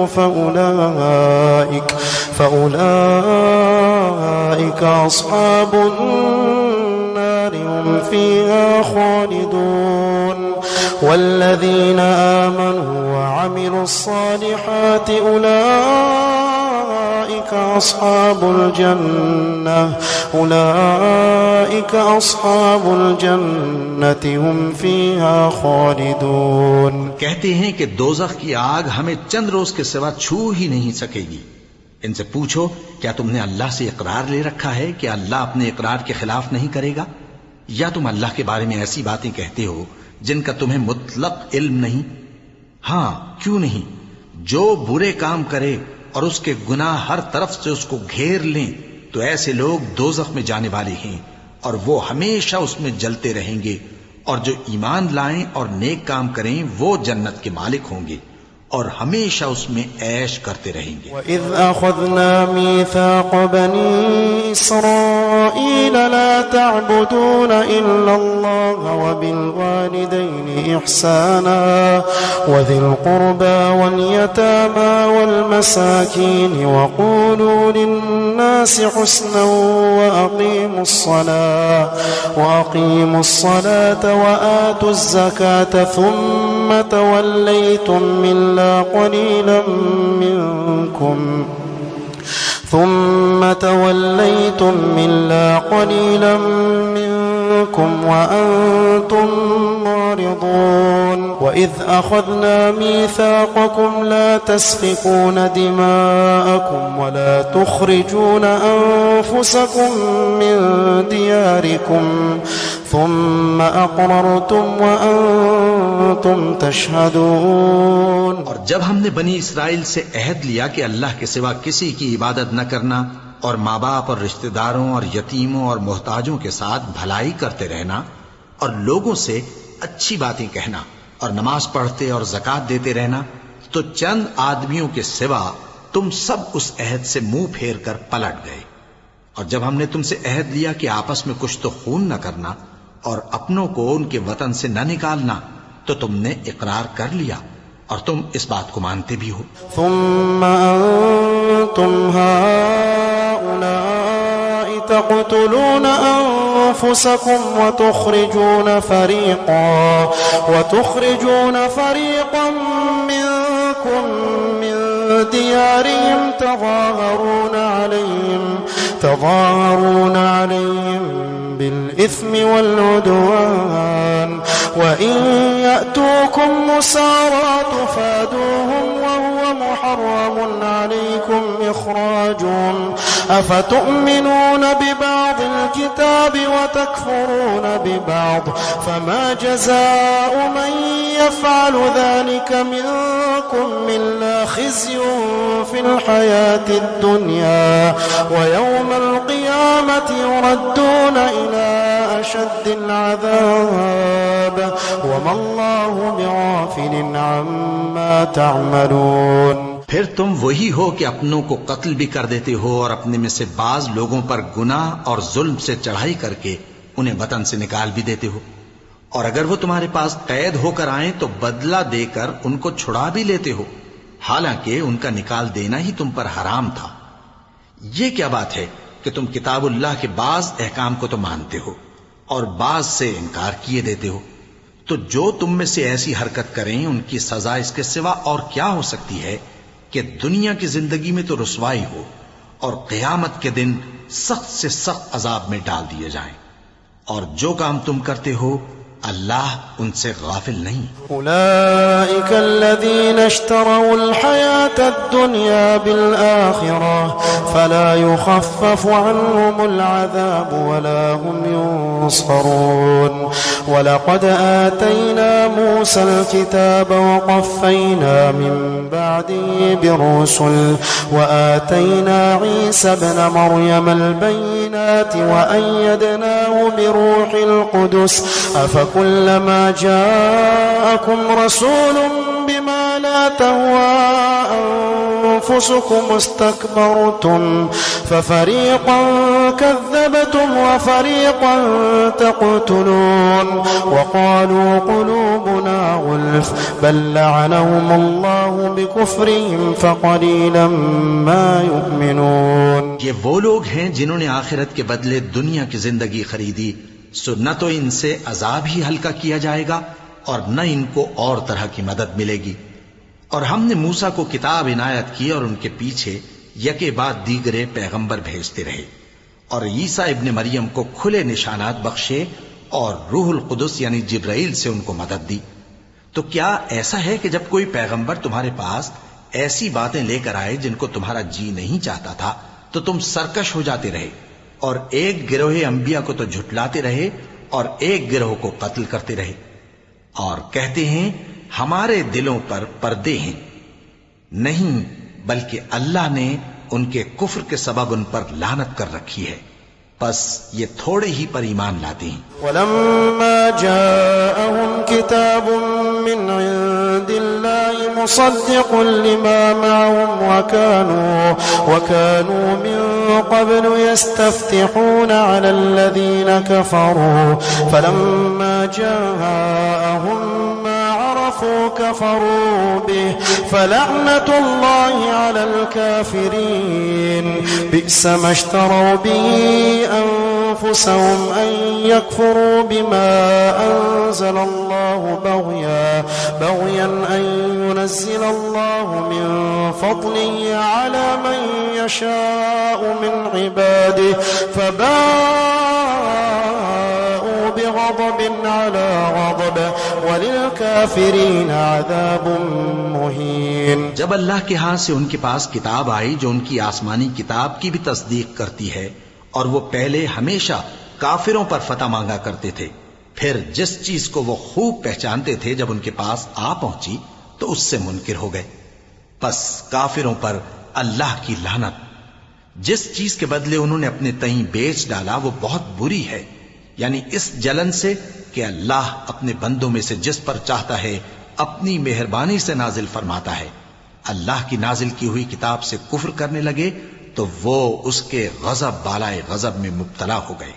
فأولئك أصحاب النار هم فيها خالدون والذين آمنوا وعملوا الصالحات أولئك أصحاب الجنة هم فيها خالدون। कहते हैं कि दोज़ख की आग हमें चंद रोज के सिवा छू ही नहीं सकेगी। इनसे पूछो क्या तुमने अल्लाह से इकरार ले रखा है कि अल्लाह अपने इकरार के खिलाफ नहीं करेगा? या तुम अल्लाह के बारे में ऐसी बातें कहते हो जिनका तुम्हें मुतलक इल्म नहीं? हां क्यों नहीं, जो बुरे काम करे और उसके गुनाह हर तरफ से उसको घेर लें तो ऐसे लोग दोज़ख में जाने वाले हैं और वो हमेशा उसमें जलते रहेंगे और जो ईमान लाएं और नेक काम करें वो जन्नत के मालिक होंगे और हमेशा उसमें ऐश करते रहेंगे। वइज़ अख़ज़ना मीसाक़ बनी इस्राईल ला तअबुदून इल्लल्लाह व बिल वालिदैनि इहसाना व ज़िल क़ुरबा वल यतामा वल मसाकीन व क़ूलू लिन्नासि हुस्नन व अक़ीमुस सलात व आतुज़ ज़कात थुम्म तवल्लैतुम إلا قليلا منكم وأنتم معرضون وإذ أخذنا ميثاقكم لا تسفكون دماءكم ولا تخرجون أنفسكم من دياركم ثم أقررتم وأنتم تشهدون। और जब हमने बनी इसराइल से अहद लिया कि अल्लाह के सिवा किसी की इबादत न करना और माँ बाप और रिश्तेदारों और यतीमों और मोहताजों के साथ भलाई करते रहना और लोगों से अच्छी बातें कहना और नमाज पढ़ते और ज़कात देते रहना, तो चंद आदमियों के सिवा तुम सब उस अहद से मुंह फेर कर पलट गए। और जब हमने तुमसे अहद लिया कि आपस में कुछ तो खून न करना और अपनों को उनके वतन से न निकालना, तो तुमने इकरार कर लिया और तुम इस बात को मानते भी हो। ثم أنتم هؤلاء تقتلون أنفسكم وتخرجون فريقا منكم من ديارهم تظاهرون عليهم بالإثم والعدوان وإن يأتوكم مسارى تفادوهم وهو محرم عليكم إخراجهم أفتؤمنون ببعض الكتاب وتكفرون ببعض فما جزاء من يفعل ذلك منكم إلا خزي في الحياة الدنيا ويوم القيامة يردون إلى أشد العذاب وما الله بغافل عما تعملون। फिर तुम वही हो कि अपनों को कत्ल भी कर देते हो और अपने में से बाज लोगों पर गुनाह और जुल्म से चढ़ाई करके उन्हें वतन से निकाल भी देते हो, और अगर वो तुम्हारे पास कैद होकर आए तो बदला देकर उनको छुड़ा भी लेते हो, हालांकि उनका निकाल देना ही तुम पर हराम था। ये क्या बात है कि तुम किताबुल्लाह के बाज अहकाम को तो मानते हो और बाज से इनकार किए देते हो। तो जो तुम में से ऐसी हरकत करें उनकी सजा इसके सिवा और क्या हो सकती है कि दुनिया की जिंदगी में तो रुसवाई हो और क़यामत के दिन सख्त से सख्त अजाब में डाल दिए जाएं। और जो काम तुम करते हो अल्लाह उनसे गाफिल नहीं। उलाइक अल्लज़ीना इश्तरौ अल-हयात अद-दुन्या बिल-आखिरह फला युखफ़फ़ु अन्हुमुल अज़ाब वला हुम युंसरून। वलक़द आतैना मूसल किताब वक़फ़ैना मिन बअदिही बिर्रुसुल वआतैना ईसा इब्न मर्यम अल-बय्यिनात वअय्यदनाहु बिरूहिल क़ुदुस أفكلما جاءكم رسول بما لا تهوى أنفسكم استكبرتم ففريقا كذبتم وفريقا تقتلون وقالوا قلوبنا غلف بل لعنهم الله بكفرهم فقليلا ما يؤمنون। ये वो लोग हैं जिन्होंने आखिरत के बदले दुनिया की जिंदगी खरीदी, सो न तो इनसे अजाब ही हल्का किया जाएगा और न इनको और तरह की मदद मिलेगी। और हमने मूसा को किताब इनायत की और उनके पीछे यके बाद दीगरे पैगंबर भेजते रहे और ईसा इब्ने मरियम को खुले निशानात बख्शे और रूहुल कुदुस यानी जिब्राइल से उनको मदद दी। तो क्या ऐसा है कि जब कोई पैगंबर तुम्हारे पास ऐसी बातें लेकर आए जिनको तुम्हारा जी नहीं चाहता था तो तुम सरकश हो जाते रहे और एक गिरोह अंबिया को तो झुटलाते रहे और एक गिरोह को कत्ल करते रहे और कहते हैं हमारे दिलों पर पर्दे हैं? नहीं, बल्कि अल्लाह ने उनके कुफ्र के सबब उन पर लानत कर रखी है, बस ये थोड़े ही पर ईमान लाते हैं। वलम्मा जाअहुम किताबुम मिन इंदिल्लाहि मुसद्दिक़ुन लिमा मअहुम वकानू मिन क़ब्लु यस्तफ्तिहूना अलल्लज़ीना कफ़रू फलम्मा जाअहुम كفروا به فلعنة الله على الكافرين بئس ما اشتروا به أنفسهم أن يكفروا بما أنزل الله بغيا أن ينزل الله من فضله على من يشاء من عباده فباءوا بغضب على غضب वलिलकाफिरीन अज़ाबुम मुहीन। जब अल्लाह के हाथ से उनके पास किताब आई जो उनकी आसमानी किताब की भी तस्दीक करती है और वो पहले हमेशा काफिरों पर फतह मांगा करते थे, फिर जिस चीज को वो खूब पहचानते थे जब उनके पास आ पहुंची तो उससे मुनकिर हो गए। बस काफिरों पर अल्लाह की लानत। जिस चीज के बदले उन्होंने अपने तईं बेच डाला वो बहुत बुरी है, यानी इस जलन से कि अल्लाह अपने बंदों में से जिस पर चाहता है अपनी मेहरबानी से नाजिल फरमाता है। अल्लाह की नाजिल की हुई किताब से कुफ्र करने लगे तो वो उसके गजब बालाए गजब में मुब्तला हो गए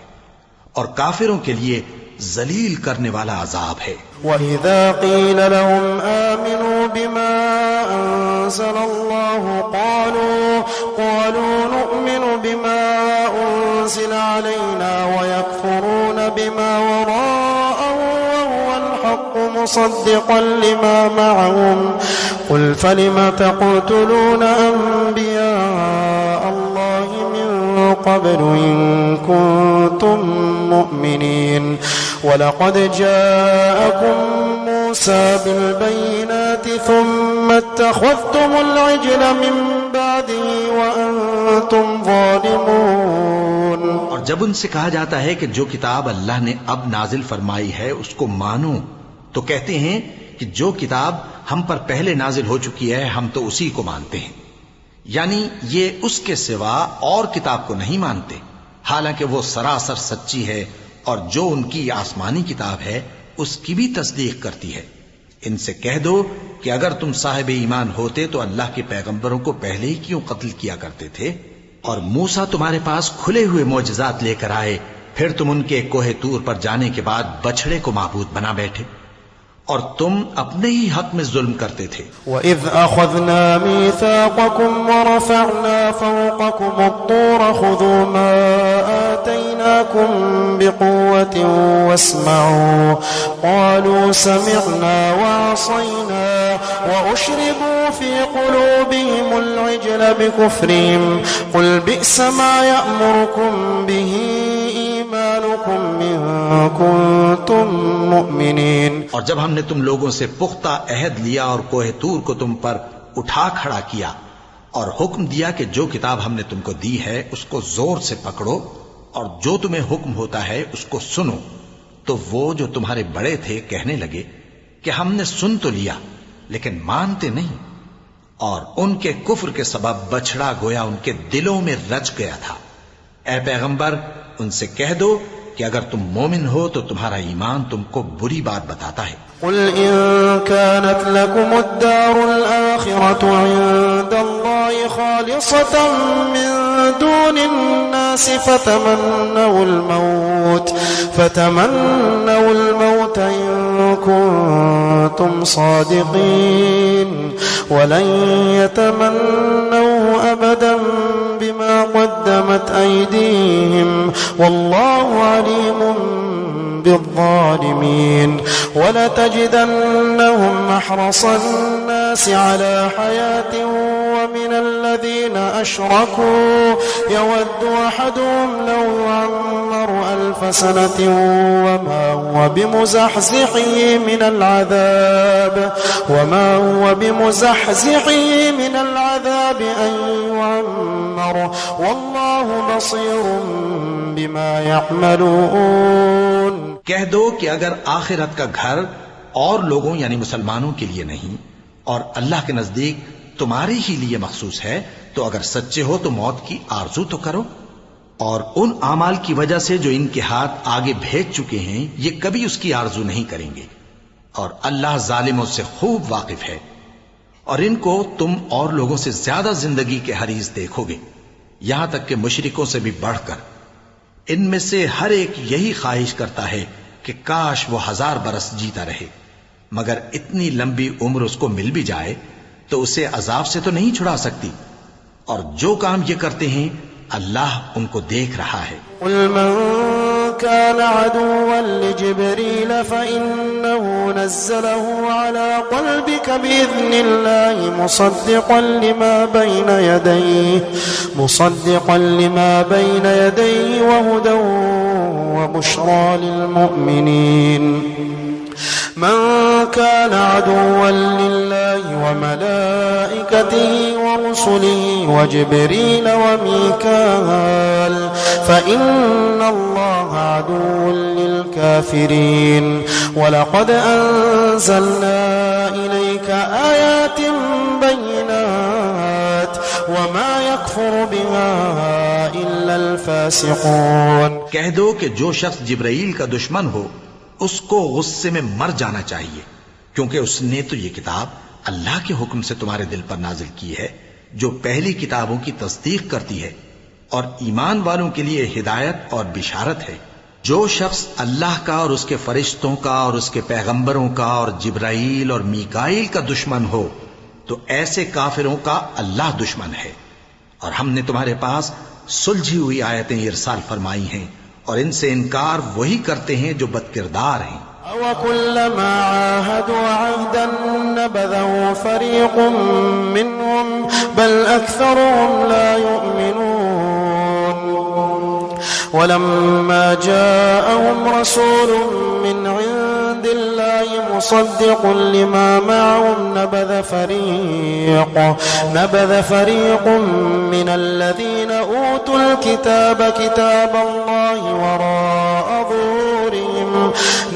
और काफिरों के लिए जलील करने वाला अजाब है। वइज़ा क़ील लहुम आमिनू बिमा अंज़लल्लाहु क़ालू नु'मिनु बिमा उन्ज़िला अलैना वयकफ़ुरून बिमा वराअहु वहुवल हक़्क़ु मुसद्दिक़न लिमा मअहुम क़ुल फ़लिम तक़तुलून अंबिया अल्लाहि मिन क़ब्लु इन कुन्तुम मुअ्मिनीन वलक़द जाअकुम मूसा बिलबय्यिनात थुम्मा इत्तख़ज़्तुमुल इज्ल मिन बअदिही वअन्तुम ज़ालिमून। और जब उनसे कहा जाता है कि जो किताब अल्लाह ने अब नाजिल फरमाई है उसको मानो, तो कहते हैं कि जो किताब हम पर पहले नाजिल हो चुकी है हम तो उसी को मानते हैं, यानी ये उसके सिवा और किताब को नहीं मानते, हालांकि वो सरासर सच्ची है और जो उनकी आसमानी किताब है उसकी भी तस्दीक करती है। इनसे कह दो कि अगर तुम साहिब ईमान होते तो अल्लाह के पैगंबरों को पहले ही क्यों कत्ल किया करते थे। और मूसा तुम्हारे पास खुले हुए मोजज़ात लेकर आए, फिर तुम उनके कोहे तूर पर जाने के बाद बछड़े को माबूद बना बैठे और तुम अपने ही हक में जुल्म करते थे। वइज़ अख़ज़ना मीसाक़कुम वरफ़अना फ़ौक़कुम अत्तूर ख़ुज़ू मा आतैनाकुम बिक़ुव्वतिन वस्मअू क़ालू समिअना वअसैना वअश्रिबू फ़ी क़ुलूबिहिमुल इज्ल बिकुफ़्रिहिम क़ुल बि'स मा यअमुरुकुम बिही ईमानुकुम इन कुन्तुम मुअ्मिनीन। और जब हमने तुम लोगों से पुख्ता अहद लिया और कोहे तूर को तुम पर उठा खड़ा किया और हुक्म दिया कि जो किताब हमने तुमको दी है उसको जोर से पकड़ो और जो तुम्हें हुक्म होता है उसको सुनो, तो वो जो तुम्हारे बड़े थे कहने लगे कि हमने सुन तो लिया लेकिन मानते नहीं, और उनके कुफ्र के सबब बछड़ा गोया उनके दिलों में रच गया था। ए पैगंबर, उनसे कह दो कि अगर तुम मोमिन हो तो तुम्हारा ईमान तुमको बुरी बात बताता है। क़ुल इन कानत लकुमुद्दारुल आखिरतु इंदल्लाहि खालिसतन मिन दूनिन नास फतमन्नउल मौत इन कुन्तुम सादिक़ीन वलन यतमन्नउहु अबदन बिमा क़द्दमत अयदीहिम वल्लाहु अलीमुम बिज़्ज़ालिमीन वलतजिदन्नहुम अहरसा अन्नास अला हयातिन वमिन الذين أشركوا يود أحدهم لو يعمر ألف سنة وما هو بمزحزحه من العذاب أن يعمر والله بصير بما يعملون। कह दो कि अगर आखिरत का घर और लोगों यानी मुसलमानों के लिए नहीं और अल्लाह के नजदीक तुम्हारे ही लिए मखसूस है, तो अगर सच्चे हो तो मौत की आरजू तो करो, और उन आमाल की वजह से जो इनके हाथ आगे भेज चुके हैं ये कभी उसकी आरजू नहीं करेंगे, और अल्लाह जालिमों से खूब वाकिफ है। और इनको तुम और लोगों से ज्यादा जिंदगी के हरीज देखोगे, यहां तक कि मुशरिकों से भी बढ़कर। इनमें से हर एक यही ख्वाहिश करता है कि काश वो 1000 बरस जीता रहे, मगर इतनी लंबी उम्र उसको मिल भी जाए तो उसे अजाब से तो नहीं छुड़ा सकती, और जो काम ये करते हैं अल्लाह उनको देख रहा है। क़ुल मन कान अदुव्वन लिजिब्रील फ़इन्नहु नज़्ज़लहु अला क़ल्बिका बिइज़्निल्लाहि मुसद्दिक़न लिमा बैन यदैहि व हुदन व बुश्रा लिलमुमिनीन। من كان عدوا لله وملائكته ورسله وجبريل وميكال فإن الله عدو للكافرين ولقد أنزلنا إليك آيات بينات وما يكفر بها إلا الفاسقون। कह दो कि जो शख्स जिब्राइल का दुश्मन हो उसको गुस्से में मर जाना चाहिए, क्योंकि उसने तो ये किताब अल्लाह के हुक्म से तुम्हारे दिल पर नाजिल की है जो पहली किताबों की तस्दीक करती है और ईमान वालों के लिए हिदायत और बिशारत है। जो शख्स अल्लाह का और उसके फरिश्तों का और उसके पैगंबरों का और जिब्राइल और मीकाइल का दुश्मन हो तो ऐसे काफिरों का अल्लाह दुश्मन है। और हमने तुम्हारे पास सुलझी हुई आयतें इरसाल फरमाई हैं और इनसे इनकार वही करते हैं जो बदकिरदार हैं। अवकुल्लमा आहदू अहदन नबदहु फरीकुम मिनहुम बल अक्सरुहुम ला युमिनून वलम्मा जाअहुम रसूलुम मिन इंदिल्लाहि मुसद्दिकुन लिमा मअहुम नबذ फरीक़ुम मिनल्लज़ीना ऊतुल किताब किताबल्लाहि वराअ ज़ुहूरिहिम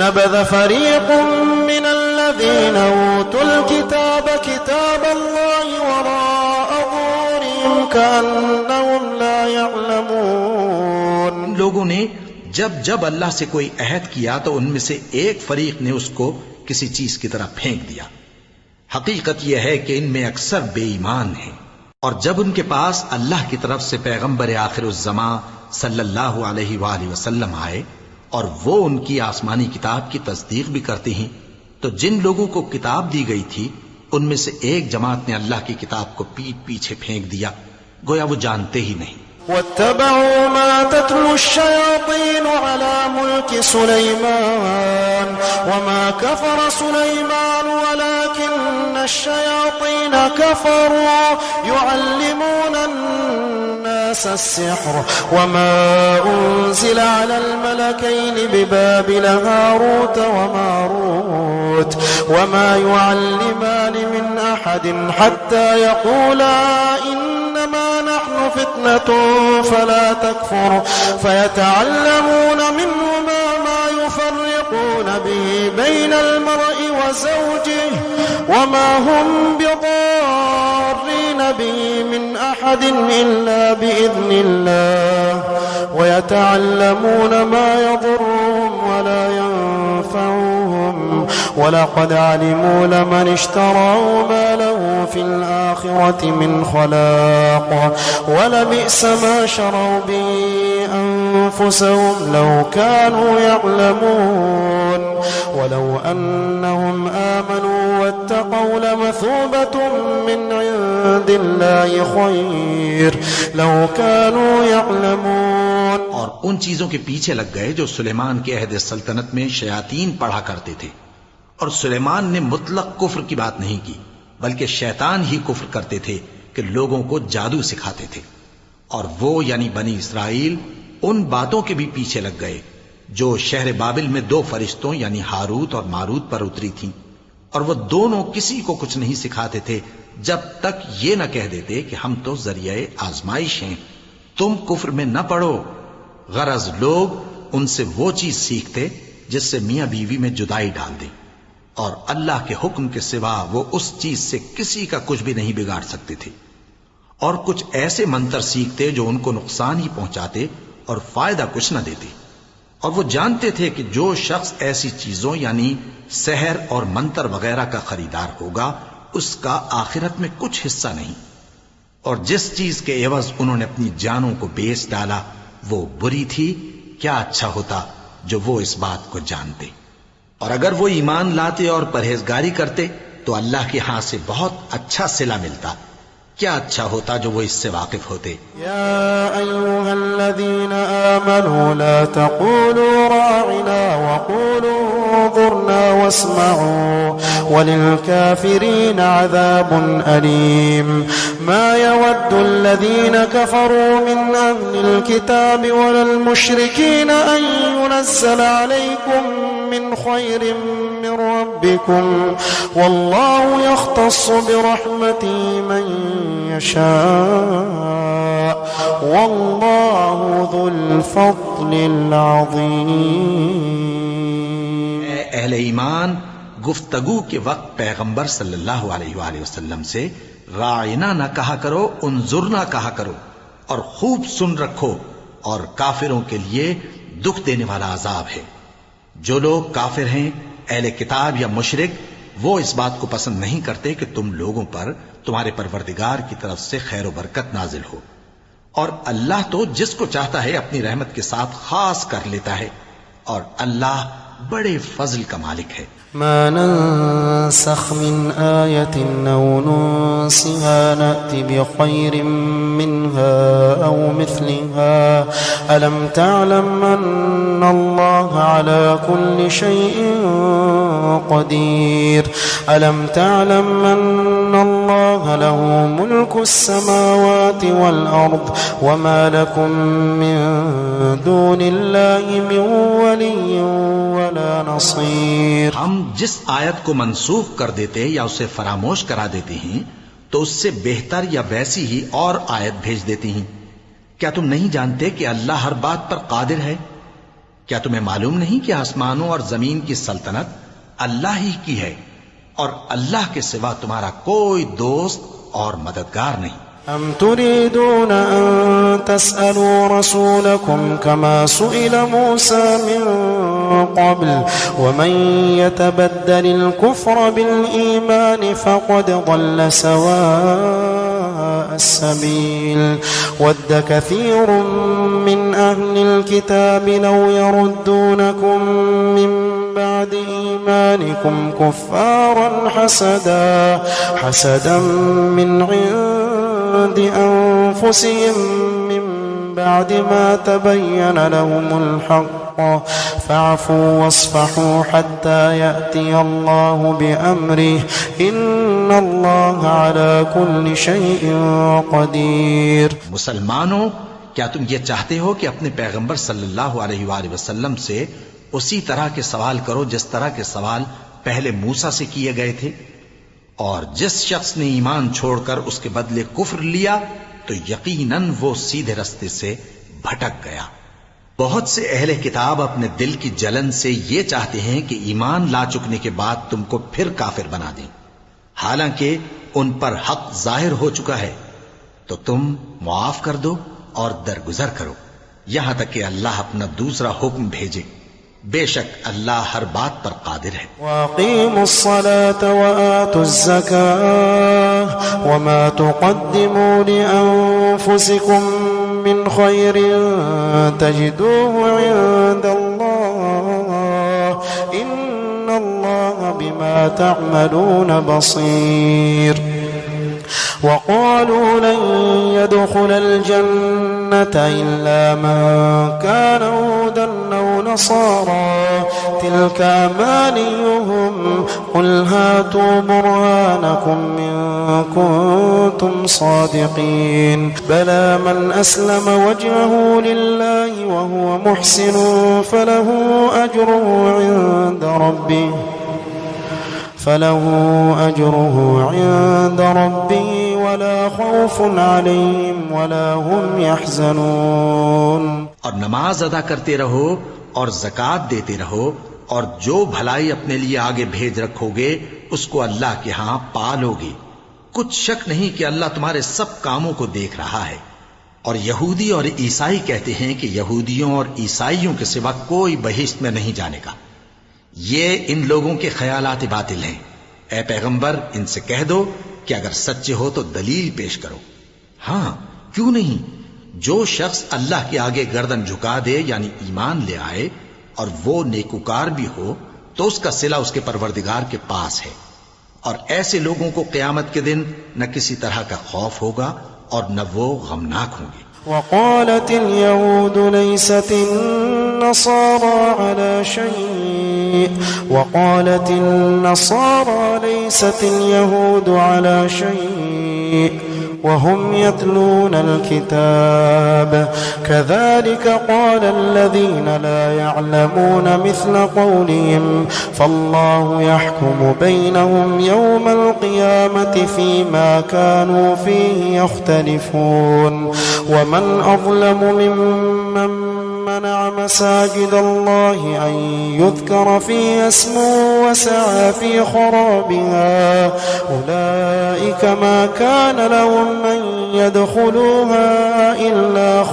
नबذ फरीक़ुम मिनल्लज़ीना ऊतुल किताब किताबल्लाहि वराअ ज़ुहूरिहिम कअन्नहुम ला यअलमून। इन लोगों ने जब जब अल्लाह से कोई अहद किया तो उनमें से एक फरीक ने उसको किसी चीज की तरह फेंक दिया। हकीकत यह है कि इनमें अक्सर बेईमान हैं। और जब उनके पास अल्लाह की तरफ से पैगंबर आखिरुज़्ज़मा सल्लल्लाहु अलैहि वसल्लम आए और वो उनकी आसमानी किताब की तस्दीक भी करते हैं, तो जिन लोगों को किताब दी गई थी उनमें से एक जमात ने अल्लाह की किताब को पीठ पीछे फेंक दिया, गोया वो जानते ही नहीं। वत्तबअू मा तत्लु शयातीन अला मुल्क सुलैमान वमा कफर सुलैमान वलाकिन्न शयातीन कफरू युअल्लिमून अन्नास अस्सिह्र वमा उन्ज़िल अला अलमलकैनि बिबाबिल हारूत वमारूत वमा युअल्लिमान मिन अहदिन हत्ता यक़ूला इन्नमा नहनु फित्नतुन फला तकफुर फयतअल्लमून मिन्हुमा मा युफर्रिqūna बिही बैनल मर्इ व ज़ौजिही वमा हुम बिदार्रीन बिही मिन अहदिन इल्ला बिइज़्निल्लाह वयतअल्लमून मा यضुर्रुहुम वला यंफዑहुम वलक़द अलिमू लमन इश्तरऊ मा लहु फिल आखिरति मिन खलाक़ वलबिअस मा शरऊ बिही अनफुसहुम लौ कानू यअलमून वलौ अन्नहुम आमनू वत्तक़ऊ लमथूबतुम मिन इंदिल्लाहि खैर लौ कानू यअलमून। और उन चीजों के पीछे लग गए जो सुलेमान के अहद सल्तनत में शयातीन पढ़ा करते थे। और सुलेमान ने मुतलक कुफ्र की बात नहीं की, बल्कि शैतान ही कुफ्र करते थे कि लोगों को जादू सिखाते थे। और वो यानी बनी इसराइल उन बातों के भी पीछे लग गए जो शहर बाबिल में दो फरिश्तों यानी हारूत और मारूत पर उतरी थीं। और वो दोनों किसी को कुछ नहीं सिखाते थे जब तक ये न कह देते कि हम तो जरिए आजमाइश हैं, तुम कुफ्र में न पड़ो। गरज लोग उनसे वो चीज सीखते जिससे मियां बीवी में जुदाई डाल दे, और अल्लाह के हुक्म के सिवा वो उस चीज से किसी का कुछ भी नहीं बिगाड़ सकते थे। और कुछ ऐसे मंत्र सीखते जो उनको नुकसान ही पहुंचाते और फायदा कुछ न देते। और वो जानते थे कि जो शख्स ऐसी चीजों यानी सहर और मंत्र वगैरह का खरीदार होगा उसका आखिरत में कुछ हिस्सा नहीं। और जिस चीज के एवज उन्होंने अपनी जानों को बेच डाला वो बुरी थी। क्या अच्छा होता जो वो इस बात को जानते। और अगर वो ईमान लाते और परहेजगारी करते तो अल्लाह के हाथ से बहुत अच्छा सिला मिलता। क्या अच्छा होता जो वो इससे वाकिफ होते। या अय्युहल्लज़ीना आमनू ला तक़ूलू राइना वक़ूलू उन्ज़ुरना वस्मऊ वलिलकाफ़िरीन अज़ाबुन अलीम। मा यवद्दुल्लज़ीना कफ़रू मिन अहलिल किताबि वलल मुश्रिकीन अन युनज़्ज़ल अलैकुम मिन खैरिन मिन रब्बिकुम वल्लाहु यख्तस्सु बिरहमतिही मन यशा वल्लाहु ज़ुल फ़ज़्लिल अज़ीम। अहले ईमान, गुफ्तगू के वक्त पैगंबर सल्लल्लाहु अलैहि वसल्लम से राइना न कहा करो, उन्जुरना कहा करो, और खूब सुन रखो। और काफिरों के लिए दुख देने वाला अजाब है। जो लोग काफिर हैं, अहले किताब या मुशरिक, वो इस बात को पसंद नहीं करते कि तुम लोगों पर तुम्हारे परवरदिगार की तरफ से खैर बरकत नाजिल हो। और अल्लाह तो जिसको चाहता है अपनी रहमत के साथ खास कर लेता है। और अल्लाह बड़े फजल का मालिक है। ما ننسخ من آية أو ننسها نأت بخير منها أو مثلها ألم تعلم أن الله على كل شيء قدير ألم تعلم أن الله له ملك السماوات والأرض وما لكم من دون الله من ولي ولا نصير। हम जिस आयत को मंसूख कर देते या उसे फरामोश करा देते हैं तो उससे बेहतर या वैसी ही और आयत भेज देती हैं। क्या तुम नहीं जानते कि अल्लाह हर बात पर कादिर है? क्या तुम्हें मालूम नहीं कि आसमानों और जमीन की सल्तनत अल्लाह ही की है और अल्लाह के सिवा तुम्हारा कोई दोस्त और मददगार नहीं। أم تريدون أن تسألوا رسولكم كما سئل موسى من قبل ومن يتبدل الكفر بالإيمان فقد ضل سواء السبيل ود كثير من أهل الكتاب لو يردونكم من بعد إيمانكم كفارا حسدا من عند أنفسهم من بعد ما تبين لهم الحق فاعفوا واصفحوا حتى يأتي الله بأمره إن الله على كل شيء قدير। मुसलमानों, क्या तुम ये चाहते हो कि अपने पैगंबर सल्लल्लाहु अलैहि वसल्लम से उसी तरह के सवाल करो जिस तरह के सवाल पहले मूसा से किए गए थे? और जिस शख्स ने ईमान छोड़कर उसके बदले कुफ्र लिया तो यकीनन वो सीधे रास्ते से भटक गया। बहुत से अहले किताब अपने दिल की जलन से ये चाहते हैं कि ईमान ला चुकने के बाद तुमको फिर काफिर बना दें, हालांकि उन पर हक जाहिर हो चुका है। तो तुम मुआफ कर दो और दरगुजर करो यहां तक कि अल्लाह अपना दूसरा हुक्म भेजे। बेशक अल्लाह हर बात पर कादिर है। वक़ीमुस्सलात वआतुज़्ज़काह वमा तुक़द्दिमू लिअन्फुसिकुम मिन खैरिन तजिदूहु इंदल्लाह इन्नल्लाह बिमा तअमलून बसीर। وقالوا لن يدخل الجنة إلا من كان هودا أو نصارى تلك أمانيهم قل هاتوا برهانكم إن كنتم صادقين بلى من أسلم وجهه لله وهو محسن فله أجره عند ربه ولا خوف عليهم ولا هم يحزنون। और नमाज अदा करते रहो और ज़कात देते रहो और जो भलाई अपने लिए आगे भेज रखोगे उसको अल्लाह के हां पालोगे। कुछ शक नहीं कि अल्लाह तुम्हारे सब कामों को देख रहा है। और यहूदी और ईसाई कहते हैं कि यहूदियों और ईसाइयों के सिवा कोई बहिश्त में नहीं जानेगा। ये इन लोगों के ख्यालात बातिल हैं। ए पैगंबर, इनसे कह दो कि अगर सच्चे हो तो दलील पेश करो। हां, क्यों नहीं, जो शख्स अल्लाह के आगे गर्दन झुका दे यानी ईमान ले आए और वो नेकुकार भी हो तो उसका सिला उसके परवरदिगार के पास है। और ऐसे लोगों को क़यामत के दिन न किसी तरह का खौफ होगा और न वो गमनाक होंगे। وقالت اليهود ليست النصارى على شيء وقالت النصارى ليست اليهود على شيء وهم يتلون الكتاب كذلك قال الذين لا يعلمون مثل قولهم فالله يحكم بينهم يوم القيامة فيما كانوا فيه يختلفون ومن أظلم ممن منع مساجد الله أن يذكر فيها اسمه وسعى في خرابها أولئك ما كان لهم أن يدخلوها إلا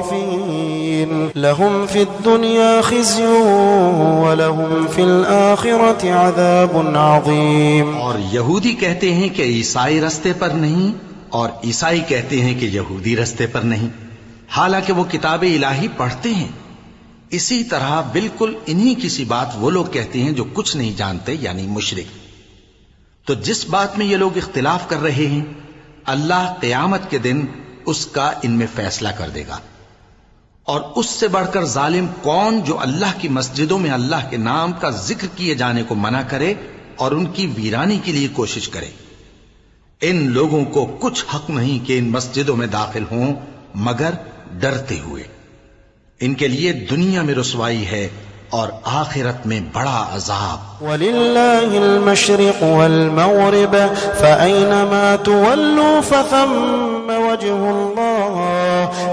خائفين لهم في الدنيا خزي ولهم في الآخرة عذاب عظيم। और यहूदी कहते हैं कि ईसाई रास्ते पर नहीं और ईसाई कहते हैं कि यहूदी रास्ते पर नहीं, हालांकि वो किताब इलाही पढ़ते हैं। इसी तरह बिल्कुल इन्हीं की सी बात वो लोग कहते हैं जो कुछ नहीं जानते, यानी मुशरिक। तो जिस बात में ये लोग इख्तिलाफ कर रहे हैं, अल्लाह क़यामत के दिन उसका इनमें फैसला कर देगा। और उससे बढ़कर जालिम कौन जो अल्लाह की मस्जिदों में अल्लाह के नाम का जिक्र किए जाने को मना करे और उनकी वीरानी के लिए कोशिश करे। इन लोगों को कुछ हक नहीं कि इन मस्जिदों में दाखिल हों मगर डरते हुए। इनके लिए दुनिया में रुसवाई है और आखिरत में बड़ा अजाब। वलिल्लाहिल मशरिक़ वल मग़रिब फ़अयनमा तुवल्लू फ़थम्म वजहुल्लाह